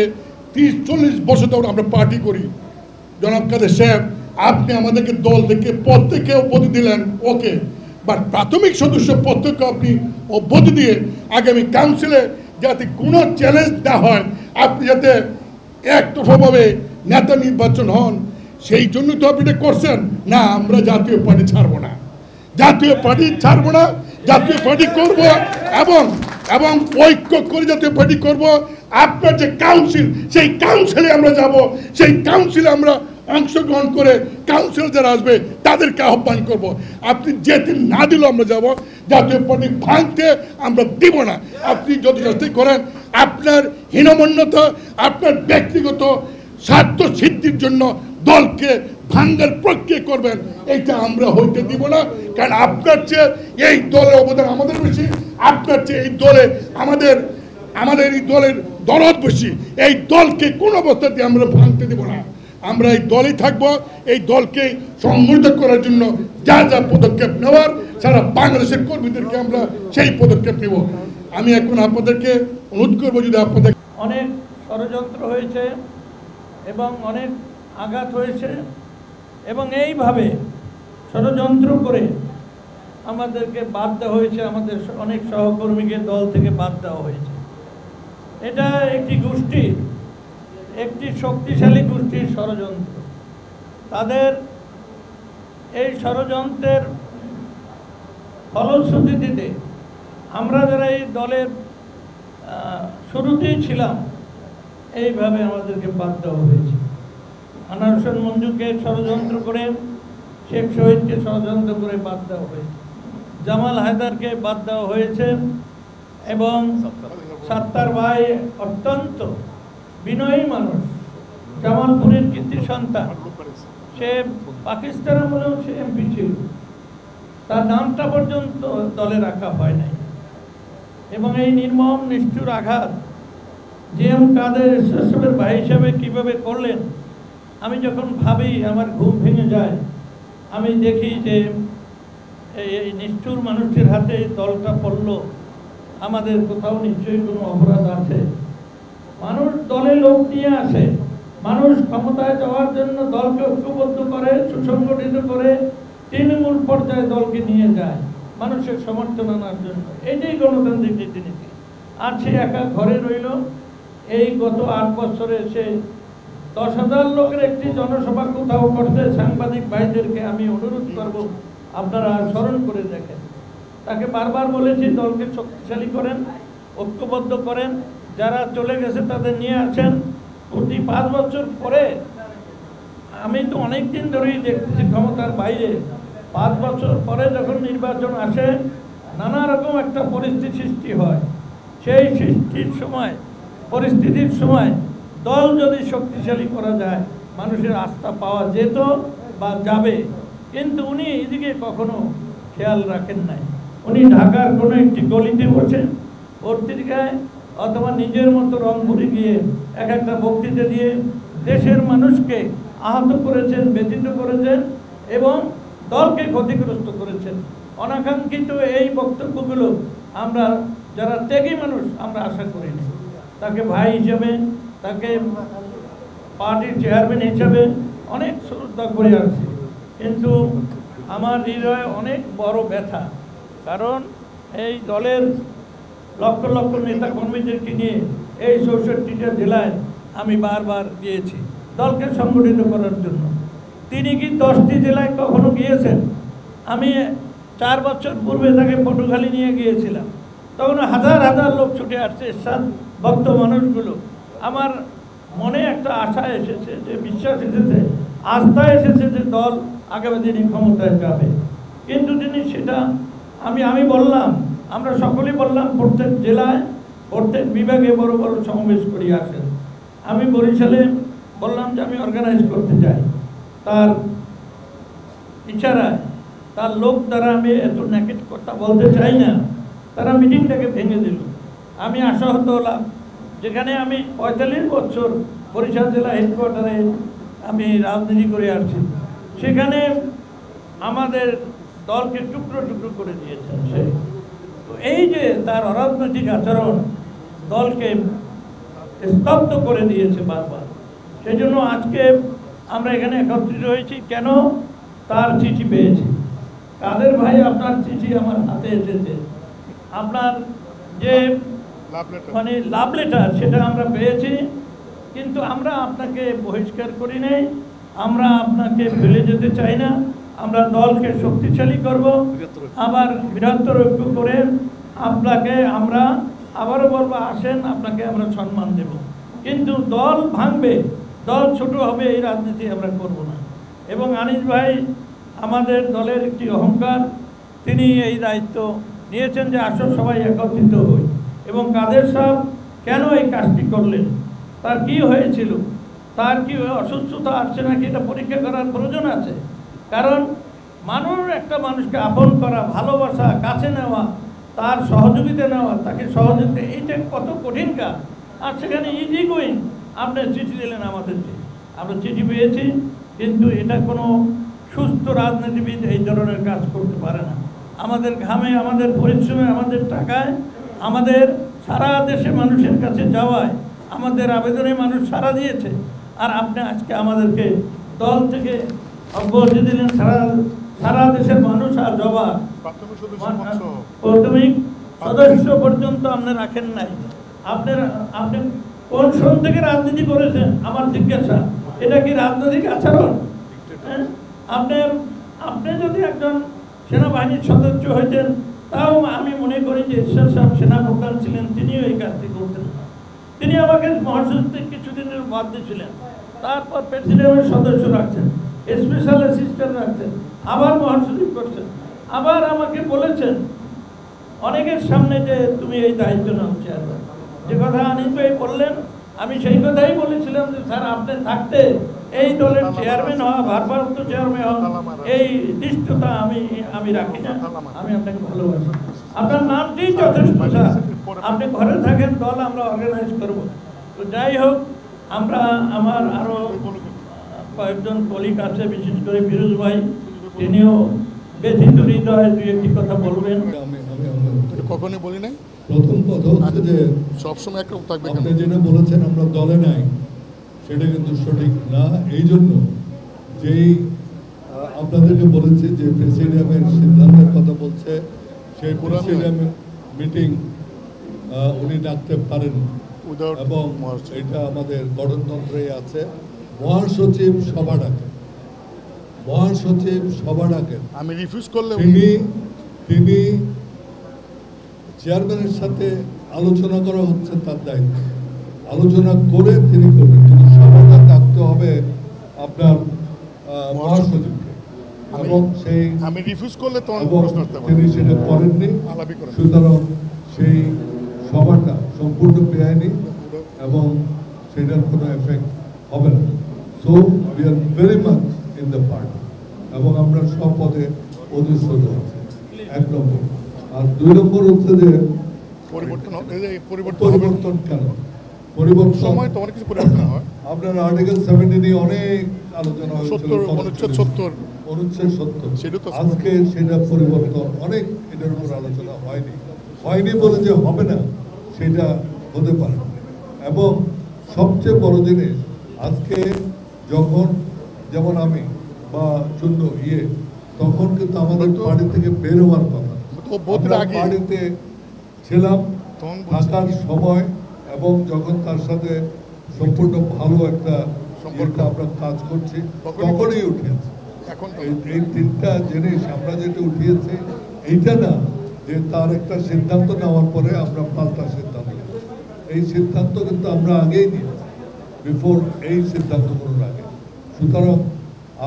[SPEAKER 2] 30-40 বছর ধরে আমরা পার্টি করি। জনাব কাদের সাহেব, আপনি আমাদেরকে দল থেকে পদ থেকে অব্যাহতি দিলেন, ওকে, বাট প্রাথমিক সদস্য পদ থেকে আপনি অব্যাহতি দিয়ে আগামী কাউন্সিলে যাতে কোনো চ্যালেঞ্জ না হয়, আপনি যাতে একতরফাভাবে নেতা নির্বাচন হন, সেই জন্য তো আপনি এটা করছেন না। আমরা জাতীয় পার্টি ছাড়বো না, জাতীয় পার্টি ছাড়বো না, জাতীয় পার্টি করবো এবং এবং ঐক্য করে জাতীয় পার্টি করব। আপনার যে কাউন্সিল, সেই কাউন্সিলে আমরা যাব, সেই কাউন্সিলে আমরা অংশগ্রহণ করে কাউন্সিল যারা আসবে তাদেরকে আহ্বান করব। আপনি যেদিন না দিলেও আমরা যাব, জাতীয় পার্টি ভাঙতে আমরা দিব না। আপনি যত চেষ্টাই করেন, আপনার হীনমন্যতা, আপনার ব্যক্তিগত স্বার্থ সিদ্ধির জন্য দলকে ভাঙ্গার প্রক্রিয়া করবেন, এইটা আমরা হইতে দিব না। কারণ আপনার চেয়ে এই দলের অবদান আমাদের বেশি, আপনার চেয়ে এই দলে আমাদের এই দলের দরদ বেশি। এই দলকে কোন অবস্থাতে আমরা ভাঙতে দেব না। আমরা এই দলই থাকবো, এই দলকে সংগঠিত করার জন্য যা যা পদক্ষেপ নেওয়ার সারা বাংলাদেশের কর্মীদেরকে আমরা সেই পদক্ষেপ নেব। আমি এখন আপনাদেরকে অনুরোধ করবো, যদি আপনাদের
[SPEAKER 3] অনেক ষড়যন্ত্র হয়েছে এবং অনেক আঘাত হয়েছে এবং এইভাবে ষড়যন্ত্র করে আমাদেরকে বাদ দেওয়া হয়েছে, আমাদের অনেক সহকর্মীকে দল থেকে বাদ দেওয়া হয়েছে। এটা একটি গোষ্ঠীর, একটি শক্তিশালী গোষ্ঠীর ষড়যন্ত্র। তাদের এই ষড়যন্ত্রের ফলশ্রুতিতে আমরা যারা এই দলের শুরুতেই ছিলাম, এইভাবে আমাদেরকে বাদ দেওয়া হয়েছে। আনোয়ার হোসেন মঞ্জুকে ষড়যন্ত্র করে, শেখ শহীদকে ষড়যন্ত্র করে বাদ দেওয়া হয়েছে, জামাল হায়দারকে বাদ দেওয়া হয়েছে এবং সাত্তার ভাই অত্যন্ত বিনয়ী মানুষ, জামালপুরের কৃতি সন্তান, সে পাকিস্তান আমলেও সে এমপি ছিল, তার নামটা পর্যন্ত দলে রাখা হয় নাই। এবং এই নির্মম নিষ্ঠুর আঘাত জিএম কাদের এসএসএফের ভাই হিসাবে কীভাবে করলেন, আমি যখন ভাবি আমার ঘুম ভেঙে যায়। আমি দেখি যে এই নিষ্ঠুর মানুষটির হাতে দলটা পড়ল, আমাদের কোথাও নিশ্চয়ই কোনো অপরাধ আছে। মানুষ দলে লোক নিয়ে আসে, মানুষ ক্ষমতায় যাওয়ার জন্য দলকে ঐক্যবদ্ধ করে, সুসংগঠিত করে তৃণমূল পর্যায়ে দলকে নিয়ে যায় মানুষের সমর্থন আনার জন্য। এটাই গণতান্ত্রিক রীতিনীতি। আর সে একা ঘরে রইল। এই গত 8 বছরে সে 10,000 লোকের একটি জনসভা কোথাও করতে। সাংবাদিক ভাইদেরকে আমি অনুরোধ করব, আপনারা স্মরণ করে দেখেন। তাকে বারবার বলেছি দলকে শক্তিশালী করেন, ঐক্যবদ্ধ করেন, যারা চলে গেছে তাদের নিয়ে আসেন। প্রতি 5 বছর পরে, আমি তো অনেক দিন ধরেই দেখতেছি ক্ষমতার বাইরে, 5 বছর পরে যখন নির্বাচন আসে, নানা রকম একটা পরিস্থিতি সৃষ্টি হয়। সেই সৃষ্টির সময়, পরিস্থিতির সময় দল যদি শক্তিশালী করা যায়, মানুষের আস্থা পাওয়া যেত বা যাবে। কিন্তু উনি এদিকে কখনো খেয়াল রাখেন নাই। উনি ঢাকার কোনো একটি গলিতে বসে পত্রিকায় অথবা নিজের মতো রংপুরে গিয়ে এক একটা বক্তৃতা দিয়ে দেশের মানুষকে আহত করেছেন, ব্যথিত করেছেন এবং দলকে ক্ষতিগ্রস্ত করেছেন। অনাকাঙ্ক্ষিত এই বক্তব্যগুলো আমরা যারা ত্যাগী মানুষ আমরা আশা করিনি। তাকে ভাই হিসেবে, তাকে পার্টির চেয়ারম্যান হিসেবে অনেক শ্রদ্ধা করে আসছি, কিন্তু আমার হৃদয়ে অনেক বড় ব্যথা। কারণ এই দলের লক্ষ লক্ষ নেতা কর্মীদেরকে নিয়ে এই 64টা জেলায় আমি বারবার গিয়েছি দলকে সংগঠিত করার জন্য। তিনি কি 10টি জেলায় কখনো গিয়েছেন? আমি 4 বছর পূর্বে তাকে পটুখালি নিয়ে গিয়েছিলাম, তখন হাজার হাজার লোক ছুটে আসছে, সাত ভক্ত মানুষগুলো। আমার মনে একটা আশা এসেছে, যে বিশ্বাস এসেছে, আস্থা এসেছে যে দল আগামী দিনে ক্ষমতায় যাবে। কিন্তু তিনি সেটা আমি বললাম, আমরা সকলেই বললাম, প্রত্যেক জেলায় প্রত্যেক বিভাগে বড় বড় সমাবেশ করি আসেন। আমি বরিশালে বললাম যে আমি অর্গানাইজ করতে চাই, তার ইচ্ছারায় তার লোক দ্বারা আমি এত নেগেট কথা বলতে চাই না, তারা মিটিংটাকে ভেঙে দিল। আমি আশাহত হলাম, যেখানে আমি 45 বছর বরিশাল জেলা হেডকোয়ার্টারে আমি রাজনীতি করে আসছি, সেখানে আমাদের দলকে টুকরো টুকরো করে দিয়েছেন সে। তো এই যে তার অরাজনৈতিক আচরণ দলকে স্তব্ধ করে দিয়েছে বারবার। সেই জন্য আজকে আমরা এখানে একত্রিত হয়েছি। কেন? তার চিঠি পেয়েছি। কাদের ভাই, আপনার চিঠি আমার হাতে এসেছে, আপনার যে মানে লাভ লেটার সেটা আমরা পেয়েছি, কিন্তু আমরা আপনাকে বহিষ্কার করি নাই, আমরা আপনাকে ফেলে যেতে চাই না। আমরা দলকে শক্তিশালী করব, আবার বৃহত্তর ঐক্য করে আপনাকে আমরা আবারও বলবো, আসেন, আপনাকে আমরা সম্মান দেব। কিন্তু দল ভাঙবে, দল ছোট হবে, এই রাজনীতি আমরা করব না। এবং আনিস ভাই আমাদের দলের একটি অহংকার, তিনি এই দায়িত্ব নিয়েছেন যে আসো সবাই একত্রিত হই। এবং কাদের সাহেব কেন এই কাজটি করলেন, তার কি হয়েছিল, তার কি অসুস্থতা আসছে নাকি, এটা পরীক্ষা করার প্রয়োজন আছে। কারণ একটা মানুষকে আপন করা, ভালোবাসা, কাছে নেওয়া, তার সহযোগিতা নেওয়া, তাকে সহযোগিতা, এইটা কত কঠিন কাজ। আর সেখানে ইজি গোয়িং আপনি চিঠি দিলেন আমাদেরকে, আমরা চিঠি পেয়েছি, কিন্তু এটা কোনো সুস্থ রাজনীতিবিদ এই ধরনের কাজ করতে পারে না। আমাদের ঘামে, আমাদের পরিশ্রমে, আমাদের টাকায়, আমাদের সারা দেশে মানুষের কাছে যাওয়ায়, আমাদের আবেদনে মানুষ সাড়া দিয়েছে। আর আপনি আজকে আমাদেরকে দল থেকে অব্যাহতি দিলেন, সারা দেশের মানুষ আর জবাব প্রাথমিক সদস্য পর্যন্ত আপনি রাখেন নাই। আপনি কোন সন থেকে রাজনীতি করেছেন আমার জিজ্ঞাসা, এটা কি রাজনৈতিক আচরণ? আপনি যদি একজন সেনাবাহিনীর সদস্য হইতেন, তাও আমি মনে করি যে ঈশ্বর সাহেব সেনাপ্রধান ছিলেন, তিনিও এই কাজটি করতেন। তিনি আমাকে মহাসচিব কিছুদিনের বাদ দিয়েছিলেন, তারপর প্রেসিডেন্টের সদস্য রাখছেন, স্পেশাল অ্যাসিস্ট্যান্ট রাখছেন, আবার মহাসচিব করছেন, আবার আমাকে বলেছেন অনেকের সামনে যে তুমি এই দায়িত্ব নাও চেয়ারম্যান। যে কথা আনিস ভাই বললেন, আমি সেই কথাই বলেছিলাম যে স্যার আপনি থাকতে এই দলের চেয়ারম্যান হওয়া, ভারপ্রাপ্ত চেয়ারম্যান হওয়া, এই দৃষ্টতা আমি রাখি না। আমি আপনাকে ভালোবাসি, আপনার নামটি যথেষ্ট স্যার, আপনি ঘরে থাকেন, দল আমরা অর্গানাইজ করব। তো যাই হোক, আমার আরও কয়েকজন কলিগ আছে, বিশেষ করে ফিরোজ ভাই, তিনিও ব্যথিত হৃদয়ে দুই একটি কথা বলবেন।
[SPEAKER 2] কখনই বলি নাই।
[SPEAKER 1] প্রথম কথা হচ্ছে যে
[SPEAKER 2] সবসময় একটা থাকবে,
[SPEAKER 1] আপনি যেটা বলেছেন আমরা দলে নাই, সেটা কিন্তু সঠিক না। এই জন্য যেই আপনাদেরকে বলেছি যে প্রেসিডিয়ামের সিদ্ধান্তের কথা বলছে, সেই প্রেসিডিয়ামের মিটিং উনি ডাকতে পারেন, এবং এটা আমাদের গঠনতন্ত্রে আছে। মহাসচিব সভা ডাকেন, মহাসচিব সভা ডাকেন।
[SPEAKER 2] আমি রিফিউজ করলে
[SPEAKER 1] তিনি চেয়ারম্যানের সাথে আলোচনা করা হচ্ছে তার দায়িত্ব, আলোচনা করে তিনি করবেন, কিন্তু সভাটা ডাকতে হবে আপনার মহাসচিবকে। এবং সেই
[SPEAKER 2] আমি রিফিউজ করলে
[SPEAKER 1] তিনি সেটা করেননি, সুতরাং সেই সভাটা সম্পূর্ণ বেআইনি এবং সেটার কোনো এফেক্ট হবে না। So we are very much in the party, এবং আমরা সব পদে অধিষ্ঠিত আছি, 1 নম্বর। আর 2 নম্বর হচ্ছে যে পরিবর্তন কেন? পরিবর্তন
[SPEAKER 2] সময় তো অনেক কিছু পরিবর্তন হয়।
[SPEAKER 1] আপনার আর্টিকেল 70 নিয়ে অনেক আলোচনা হয়েছিল,
[SPEAKER 2] অনুচ্ছেদ 70,
[SPEAKER 1] সেটা তো আজকে সেটা পরিবর্তন অনেক, এটার উপর আলোচনা হয়নি বলে যে হবে না সেটা হতে পারে। এবং সবচেয়ে বড় জিনিস আজকে যখন যেমন আমি বা চূন্য তখন কিন্তু আমাদের পার্টি থেকে বের হওয়ার কথা, আমরা পার্টিতে ছিলাম থাকার সময় এবং যখন তার সাথে সম্পূর্ণ ভালো একটা সম্পর্ক আমরা কাজ করছি তখনই উঠিয়েছি। এই তিনটা জিনিস আমরা যেটা উঠিয়েছি এইটা না যে তার একটা সিদ্ধান্ত নেওয়ার পরে আমরা পাল্টা সিদ্ধান্ত, এই সিদ্ধান্ত কিন্তু আমরা আগেই নিয়েছি, বিফোর এই সিদ্ধান্তগুলোর আগে। সুতরাং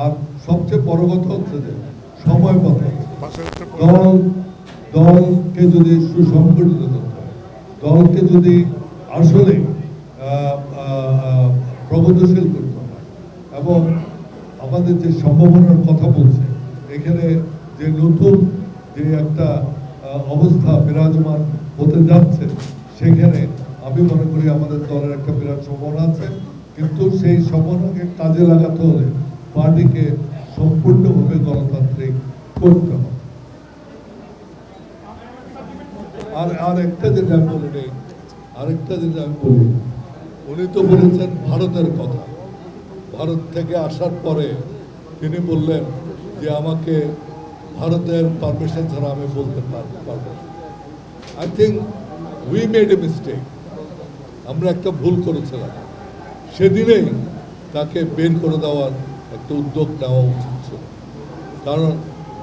[SPEAKER 1] আর সবচেয়ে বড় কথা হচ্ছে যে সময় মতো দলকে যদি সুসংগঠিত করতে হয়, দলকে যদি আসলে প্রগতিশীল করতে হয় এবং আমাদের যে সম্ভাবনার কথা বলছে এখানে যে নতুন যে একটা অবস্থা বিরাজমান হতে যাচ্ছে সেখানে আমি মনে করি আমাদের দলের একটা বিরাট সম্ভাবনা আছে, কিন্তু সেই সম্ভাবনাকে কাজে লাগাতে হলে পার্টিকে সম্পূর্ণভাবে গণতান্ত্রিক করতে হবে। আর একটা যেটা আমি বলি নেই, আরেকটা যেটা আমি বলি, উনি তো বলেছেন ভারতের কথা। ভারত থেকে আসার পরে তিনি বললেন যে আমাকে ভারতের পারমিশন ছাড়া আমি বলতে পারবো। I think we made a mistake, আমরা একটা ভুল করেছিলাম। সেদিনেই তাকে বের করে দেওয়ার একটা উদ্যোগ নেওয়া উচিত ছিল, কারণ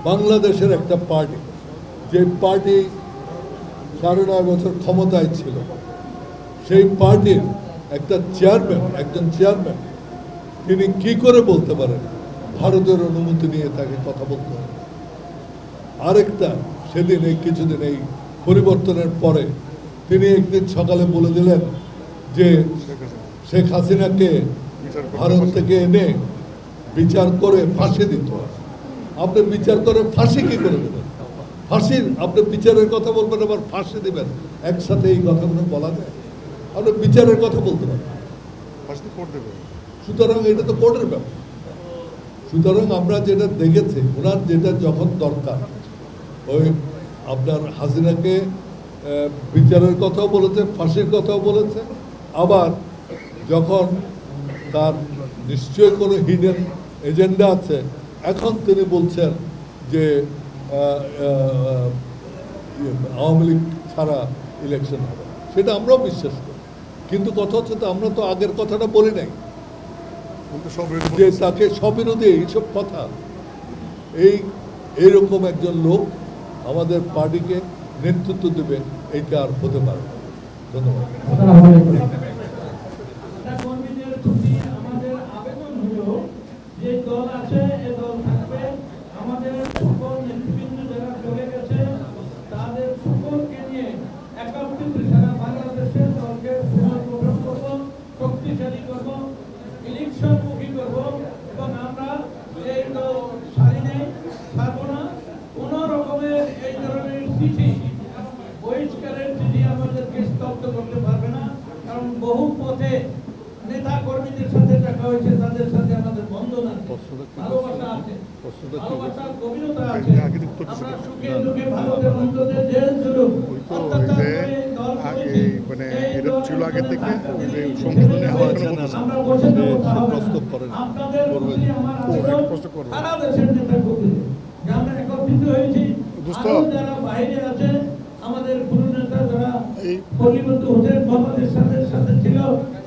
[SPEAKER 1] বাংলাদেশের একটা পার্টি, যে পার্টি 9.5 বছর ক্ষমতায় ছিল, সেই পার্টির একটা চেয়ারম্যান, একজন চেয়ারম্যান, তিনি কি করে বলতে পারেন ভারতের অনুমতি নিয়ে তাকে কথা বলতে হবে? আরেকটা সেদিন এই কিছুদিন এই পরিবর্তনের পরে তিনি একদিন সকালে বলে দিলেন যে শেখ হাসিনাকে ভারত থেকে এনে বিচার করে ফাঁসি দিতে হবে। আপনি বিচার করে ফাঁসি কি করে দেবেন? ফাঁসির আপনি বিচারের কথা বলবেন আবার ফাঁসি দিবেন, একসাথে এই কথাগুলো বলা যায়? আপনি বিচারের কথা বলতে পারেন, সুতরাং এটা তো কোর্টের ব্যাপার। সুতরাং আমরা যেটা দেখেছি, ওনার যেটা যখন দরকার, ওই আপনার হাসিনাকে বিচারের কথাও বলেছে, ফাঁসির কথাও বলেছে, আবার যখন তার নিশ্চয়ই কোনো হিডেন এজেন্ডা আছে, এখন তিনি বলছেন যে আওয়ামী লীগ ছাড়া ইলেকশন হবে, সেটা আমরাও বিশ্বাস করি। কিন্তু কথা হচ্ছে তো আমরা তো আগের কথাটা বলি নাই যে তাকে স্ববিরোধী এইসব কথা। এইরকম একজন লোক আমাদের পার্টিকে নেতৃত্ব দেবে, এইটা আর হতে পারে না। ধন্যবাদ।
[SPEAKER 3] আমাদের আবেদন হলো যে দল আছে এ দল থাকবে, আমাদের সকল নেতৃবৃন্দ যারা চলে গেছে তাদের সকলকে নিয়ে একত্রিত সারা বাংলাদেশের দলকে পুনর্গঠন করব, শক্তিশালী করব, ইলেকশনমুখী করব এবং আমরা এই দল সারিনে থাকবো না। কোন রকমের এই ধরনের চিঠি, বহিষ্কারের চিঠি আমাদেরকে স্তব্ধ করতে পারবে না, কারণ বহু পথে নেতা কর্মীদের সাথে দেখা হয়েছে, তাদের সাথে আমাদের বন্ধন আছে, ভালোবাসা আছে, ভালোবাসার গভীরতা আছে। আমরা সুখে দুঃখে ভালোতে মন্দতে জেল জুলুম অত্যাচার করে দল করেছি, এটা ছিল আগে থেকে সংশোধনী হওয়ার জন্য আমরা বসে থাকবো। আপনাদের প্রতি আমার আবেদন সারা দেশের নেতা কর্মী যে আমরা একত্রিত হয়েছি, যারা বাইরে আছে আমাদের গুরু নেতা যারা পরিবর্তন হতে বাবাদের সাথে ছিল,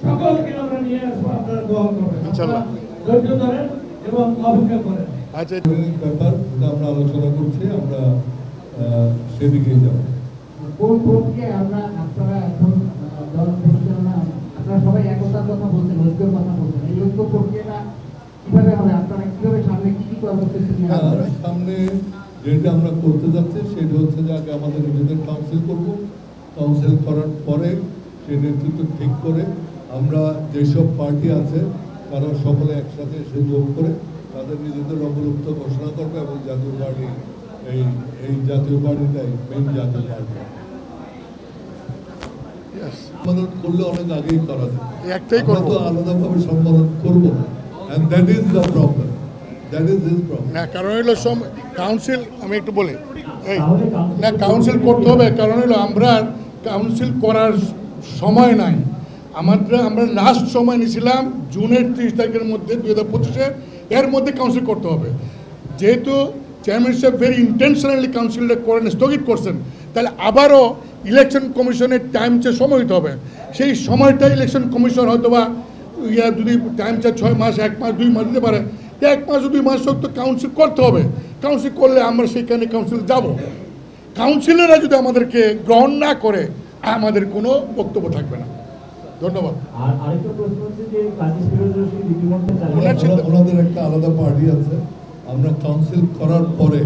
[SPEAKER 3] সকলকে আমরা নিয়ে আসবো। আপনারা দোয়া করবেন, ইনশাআল্লাহ ধৈর্য ধরেন এবং অপেক্ষা করেন।
[SPEAKER 1] আচ্ছা, ব্যাপার আমরা আলোচনা করছি, আমরা সেদিকেই যাব।
[SPEAKER 4] কোন পক্ষে আমরা আপনারা এখন দল পরিচালনা, আপনারা সবাই একতার কথা বলছেন, ঐক্যের কথা বলছেন, এই ঐক্য প্রক্রিয়াটা কিভাবে হবে? আপনারা কিভাবে সামনে কি কর্মসূচি নিয়ে আসবেন?
[SPEAKER 1] সামনে যেটা আমরা করতে যাচ্ছি সেটা হচ্ছে যে আগে আমাদের নিজেদের কাউন্সিল করব, কাউন্সিল করার পরে সেই নেতৃত্ব ঠিক করে আমরা যেসব পার্টি আছে তারা সকলে একসাথে এসে যোগ করে তাদের নিজেদের অবলুপ্ত ঘোষণা করবে এবং জাতীয় পার্টি এই জাতীয় পার্টিটাই মেইন জাতীয় পার্টি। সম্বোধন করলে অনেক আগেই করা যায়, একটাই তো আলাদাভাবে সম্বোধন করবো না, and that is the problem. That is his problem.
[SPEAKER 2] না, কারণ হলো কাউন্সিল, আমি একটু বলি, না কাউন্সিল করতে হবে, কারণ হলো আমরা কাউন্সিল করার সময় নাই। আমরা লাস্ট সময় নিয়েছিলাম জুনের 30 তারিখের মধ্যে 2025-এর, এর মধ্যে কাউন্সিল করতে হবে। যেহেতু চেয়ারম্যান সাহেব ভেরি ইন্টেনশনালি কাউন্সিলটা করেন, স্থগিত করছেন, তাহলে আবারও ইলেকশন কমিশনের টাইম চেয়ে সময় দিতে হবে। সেই সময়টা ইলেকশন কমিশন হয়তো বা যদি টাইম চায় 6 মাস, 1 মাস, 2 মাস দিতে পারে, 1 মাস 2 মাস হোক তো কাউন্সিল করতে হবে। কাউন্সিল করলে আমরা সেখানে কাউন্সিল যাব। কাউন্সিলররা যদি আমাদেরকে গ্রহণ না করে আমাদের কোনো বক্তব্য থাকবে না। ধন্যবাদ।
[SPEAKER 5] আর আরেকটা প্রশ্ন হচ্ছে যে কাজী ফিরোজ রশিদ ইতিমধ্যে
[SPEAKER 1] ওনাদের একটা আলাদা পার্টি আছে। আমরা কাউন্সিল করার পরে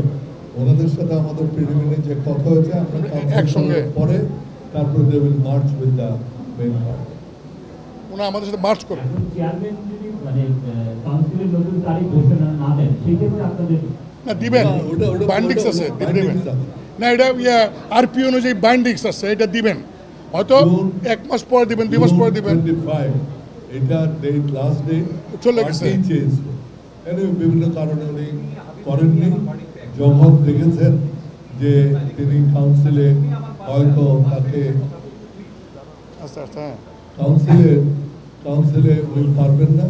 [SPEAKER 1] ওনাদের সাথে আমাদের প্রিলিমিনারি যে কথা হয়েছে, আমরা
[SPEAKER 2] একসঙ্গে
[SPEAKER 1] পরে তারপরে they will march with the main party.
[SPEAKER 2] ওনারা আমাদের সাথে মার্চ করবে।
[SPEAKER 5] এখন চেয়ারম্যান যদি মানে কাউন্সিলের নতুন তারিখ ঘোষণা না দেন, সেক্ষেত্রে আপনাদের
[SPEAKER 2] না দিবেন,
[SPEAKER 1] ওটা
[SPEAKER 2] বাইন্ডিংস আছে, দিবেন
[SPEAKER 1] bindings আছে।
[SPEAKER 2] না, এটা আরপি অনুযায়ী বাইন্ডিংস আছে, এটা দিবেন। হয়তো 1 মাস পরে দিবেন, 2 মাস পরে দিবেন।
[SPEAKER 1] 25 এটা ডেট, লাস্ট ডেট
[SPEAKER 2] চলে গেছে।
[SPEAKER 1] চেঞ্জ বিভিন্ন কারণে উনি করেননি। যখন দেখেছেন যে তিনি কাউন্সিলে হয়তো তাকে
[SPEAKER 2] আচ্ছা আচ্ছা, হ্যাঁ,
[SPEAKER 1] কাউন্সিলে উনি পারবেন না,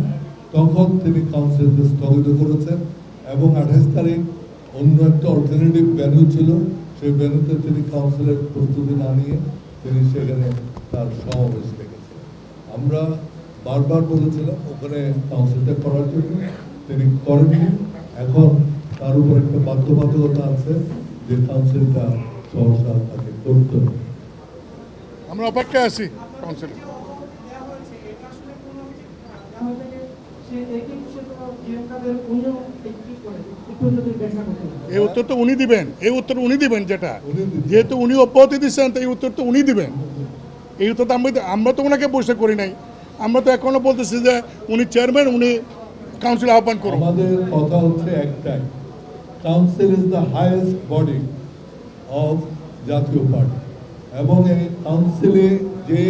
[SPEAKER 1] তখন তিনি কাউন্সিলকে স্থগিত করেছেন এবং 28 তারিখ অন্য একটা অল্টারনেটিভ ভেন্যু ছিল, সেই ভেন্যুতে তিনি কাউন্সিলের প্রস্তুতি না নিয়ে তিনি সেখানে তার সমাবেশ রেখেছেন। আমরা বারবার বলেছিলাম ওখানে কাউন্সিলটা করার জন্য, তিনি করেননি। এখন তার উপর একটা বাধ্যবাধকতা আছে যে কাউন্সিলটা সহসা তাকে করতে হবে।
[SPEAKER 2] আমরা অপেক্ষায় আছি কাউন্সিলে। এই উত্তর তো উনি দিবেন, এই উত্তর উনি দিবেন, যেটা যেহেতু উনি অব্যাহতি দিচ্ছেন তো এই উত্তর তো উনি দিবেন। এই উত্তর তো আমরা তো ওনাকে বসে করি নাই, আমরা তো এখনো বলতেছি যে উনি চেয়ারম্যান, উনি কাউন্সিল আহ্বান করুন।
[SPEAKER 1] আমাদের কথা হচ্ছে একটাই, council is the highest body of জাতীয় পার্টি, এবং এই কাউন্সিলে যে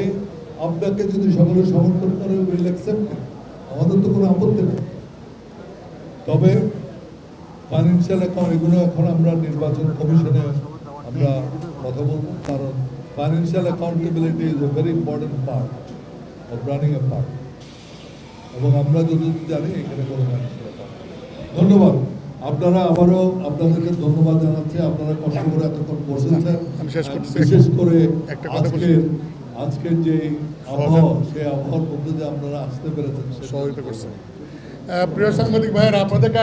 [SPEAKER 1] আপনাকে যদি সকলে সমর্থন করে উইল অ্যাকসেপ্ট, আমাদের তো কোনো আপত্তি নেই। তবে ফাইন্যান্সিয়াল অ্যাকাউন্ট এগুলো এখন আমরা নির্বাচন কমিশনে আমরা কথা বলবো, কারণ financial accountability is a very important part of running A party, এবং আমরা যদি জানি এখানে কোনো ফাইন্যান্সিয়াল অ্যাকাউন্ট। ধন্যবাদ। আপনারা আবারও আপনাদেরকে ধন্যবাদ জানাচ্ছি, আপনারা কষ্ট করে এতক্ষণ বসেছেন।
[SPEAKER 2] আমি শেষ করছি।
[SPEAKER 1] বিশেষ করে
[SPEAKER 2] একটা কথা বলছি।
[SPEAKER 1] আজকের যে আবহাওয়া, সেই আবহাওয়ার মধ্যে যে আপনারা আসতে পেরেছেন,
[SPEAKER 2] সহযোগিতা করছেন। প্রিয় সাংবাদিক ভাইয়েরা, আপনাদেরকে